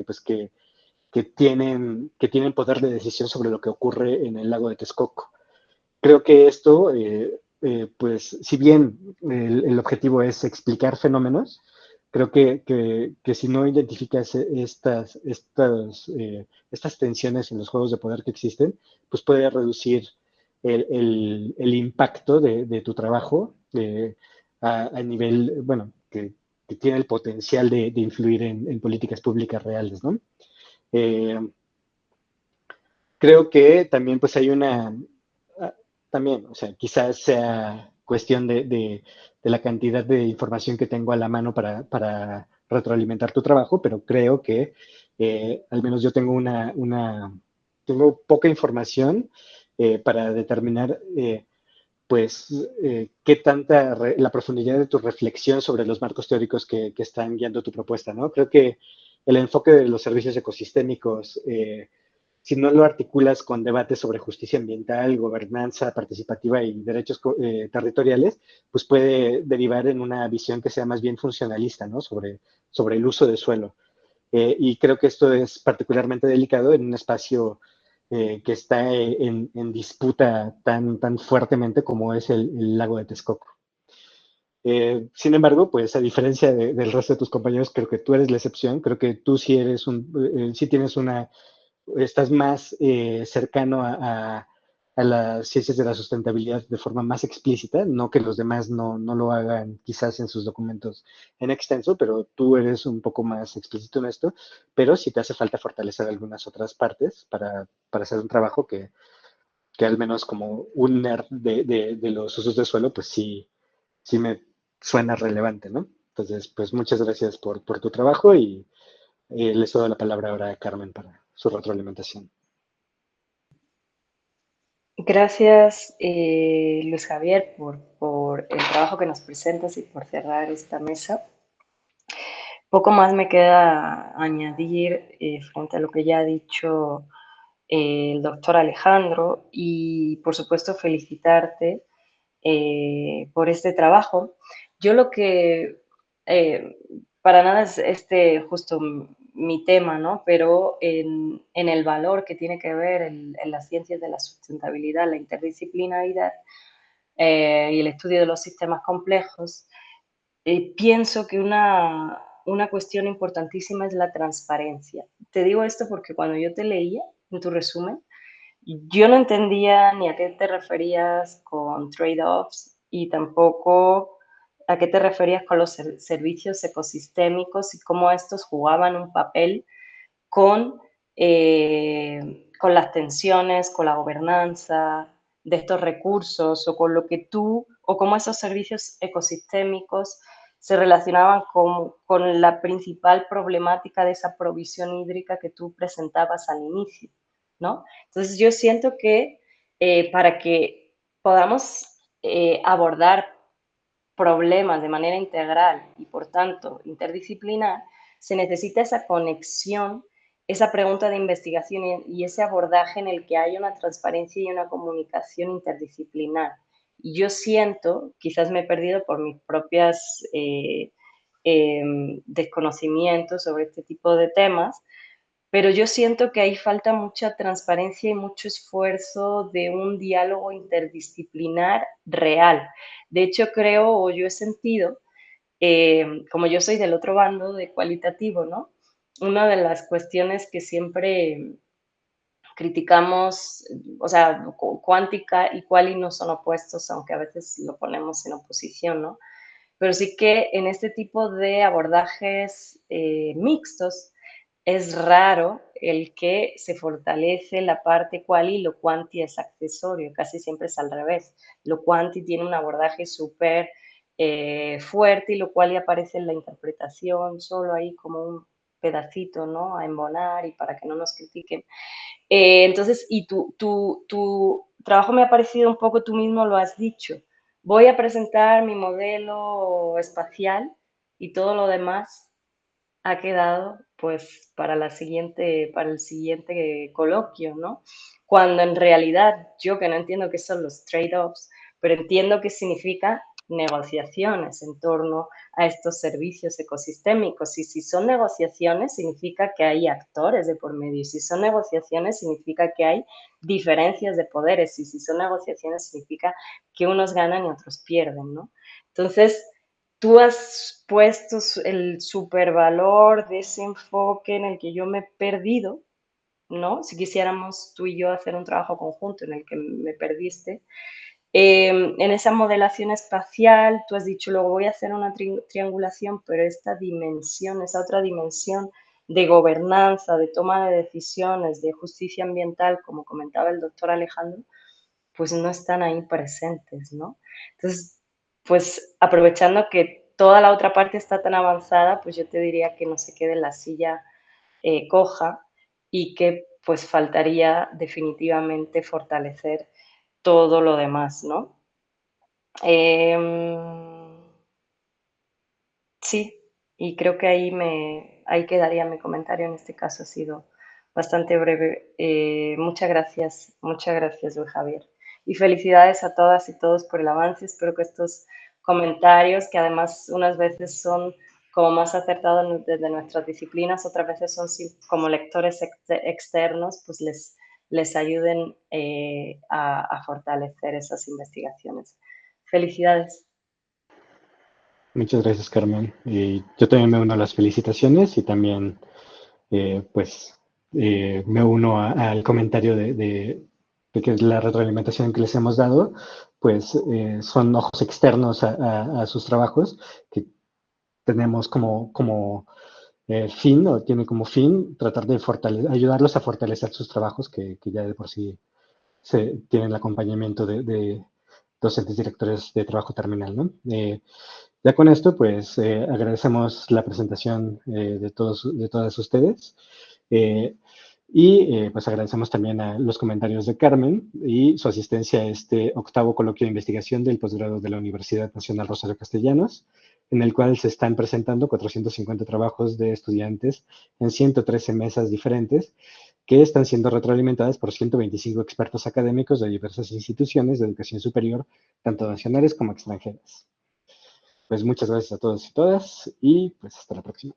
que tienen poder de decisión sobre lo que ocurre en el lago de Texcoco. Creo que esto, pues, si bien el objetivo es explicar fenómenos, creo que si no identificas estas tensiones en los juegos de poder que existen, pues puede reducir el impacto de tu trabajo a nivel, bueno, que tiene el potencial de influir en políticas públicas reales, ¿no? Eh, Creo que también pues hay también, o sea, quizás sea cuestión de la cantidad de información que tengo a la mano para retroalimentar tu trabajo, pero creo que al menos yo tengo poca información para determinar pues qué tanta la profundidad de tu reflexión sobre los marcos teóricos que están guiando tu propuesta, ¿no? Creo que el enfoque de los servicios ecosistémicos, si no lo articulas con debates sobre justicia ambiental, gobernanza participativa y derechos territoriales, pues puede derivar en una visión que sea más bien funcionalista, ¿no? Sobre el uso del suelo. Y creo que esto es particularmente delicado en un espacio que está en disputa tan fuertemente como es el lago de Texcoco. Sin embargo, pues a diferencia del resto de tus compañeros, creo que tú eres la excepción. Creo que tú sí tienes estás más cercano a las ciencias de la sustentabilidad de forma más explícita, no que los demás no lo hagan quizás en sus documentos en extenso, pero tú eres un poco más explícito en esto, pero sí te hace falta fortalecer algunas otras partes para hacer un trabajo que al menos como un nerd de los usos de suelo, pues sí me suena relevante, ¿no? Entonces, pues muchas gracias por tu trabajo y les doy la palabra ahora a Carmen para su retroalimentación. Gracias, Luis Javier, por el trabajo que nos presentas y por cerrar esta mesa. Poco más me queda añadir frente a lo que ya ha dicho el doctor Alejandro y, por supuesto, felicitarte por este trabajo. Yo lo que, para nada es justo mi tema, ¿no? Pero en el valor que tiene que ver en las ciencias de la sustentabilidad, la interdisciplinaridad y el estudio de los sistemas complejos, pienso que una cuestión importantísima es la transparencia. Te digo esto porque cuando yo te leía en tu resumen, yo no entendía ni a qué te referías con trade-offs y tampoco a qué te referías con los servicios ecosistémicos y cómo estos jugaban un papel con las tensiones, con la gobernanza de estos recursos o con lo que o cómo esos servicios ecosistémicos se relacionaban con la principal problemática de esa provisión hídrica que tú presentabas al inicio, ¿no? Entonces yo siento que para que podamos abordar problemas de manera integral y por tanto interdisciplinar, se necesita esa conexión, esa pregunta de investigación y ese abordaje en el que haya una transparencia y una comunicación interdisciplinar. Y yo siento, quizás me he perdido por mis propias desconocimientos sobre este tipo de temas, pero yo siento que ahí falta mucha transparencia y mucho esfuerzo de un diálogo interdisciplinar real. De hecho, creo o yo he sentido, como yo soy del otro bando de cualitativo, ¿no? una de las cuestiones que siempre criticamos, o sea, cuántica y quali no son opuestos, aunque a veces lo ponemos en oposición, ¿no? Pero sí que en este tipo de abordajes mixtos es raro el que se fortalece la parte quali y lo quanti es accesorio, casi siempre es al revés. Lo quanti tiene un abordaje súper fuerte y lo quali aparece en la interpretación, solo ahí como un pedacito, ¿no? A embonar y para que no nos critiquen. Entonces, y tu trabajo me ha parecido un poco, tú mismo lo has dicho, voy a presentar mi modelo espacial y todo lo demás ha quedado pues para el siguiente coloquio, ¿no? Cuando en realidad yo que no entiendo qué son los trade-offs, pero entiendo qué significa negociaciones en torno a estos servicios ecosistémicos. Y si son negociaciones, significa que hay actores de por medio. Y si son negociaciones, significa que hay diferencias de poderes. Y si son negociaciones, significa que unos ganan y otros pierden, ¿no? Entonces, tú has puesto el supervalor de ese enfoque en el que yo me he perdido, ¿no? Si quisiéramos tú y yo hacer un trabajo conjunto en el que me perdiste, en esa modelación espacial, tú has dicho, luego voy a hacer una triangulación, pero esta dimensión, esa otra dimensión de gobernanza, de toma de decisiones, de justicia ambiental, como comentaba el doctor Alejandro, pues no están ahí presentes, ¿no? Entonces, pues aprovechando que toda la otra parte está tan avanzada, pues yo te diría que no se quede en la silla coja y que pues faltaría definitivamente fortalecer todo lo demás, ¿no? Sí, y creo que ahí quedaría mi comentario. En este caso ha sido bastante breve. Muchas gracias, Luis Javier. Y felicidades a todas y todos por el avance. Espero que estos comentarios, que además unas veces son como más acertados desde nuestras disciplinas, otras veces son como lectores externos, pues les ayuden a fortalecer esas investigaciones. Felicidades. Muchas gracias, Carmen. Yo también me uno a las felicitaciones y también, me uno al comentario de que la retroalimentación que les hemos dado, pues son ojos externos a sus trabajos que tenemos como fin, o tiene como fin, tratar de ayudarlos a fortalecer sus trabajos que ya de por sí tienen el acompañamiento de docentes directores de trabajo terminal, ¿no? Ya con esto, pues agradecemos la presentación de todas ustedes pues agradecemos también a los comentarios de Carmen y su asistencia a este octavo coloquio de investigación del posgrado de la Universidad Nacional Rosario Castellanos, en el cual se están presentando 450 trabajos de estudiantes en 113 mesas diferentes que están siendo retroalimentadas por 125 expertos académicos de diversas instituciones de educación superior, tanto nacionales como extranjeras. Pues muchas gracias a todos y todas y pues hasta la próxima.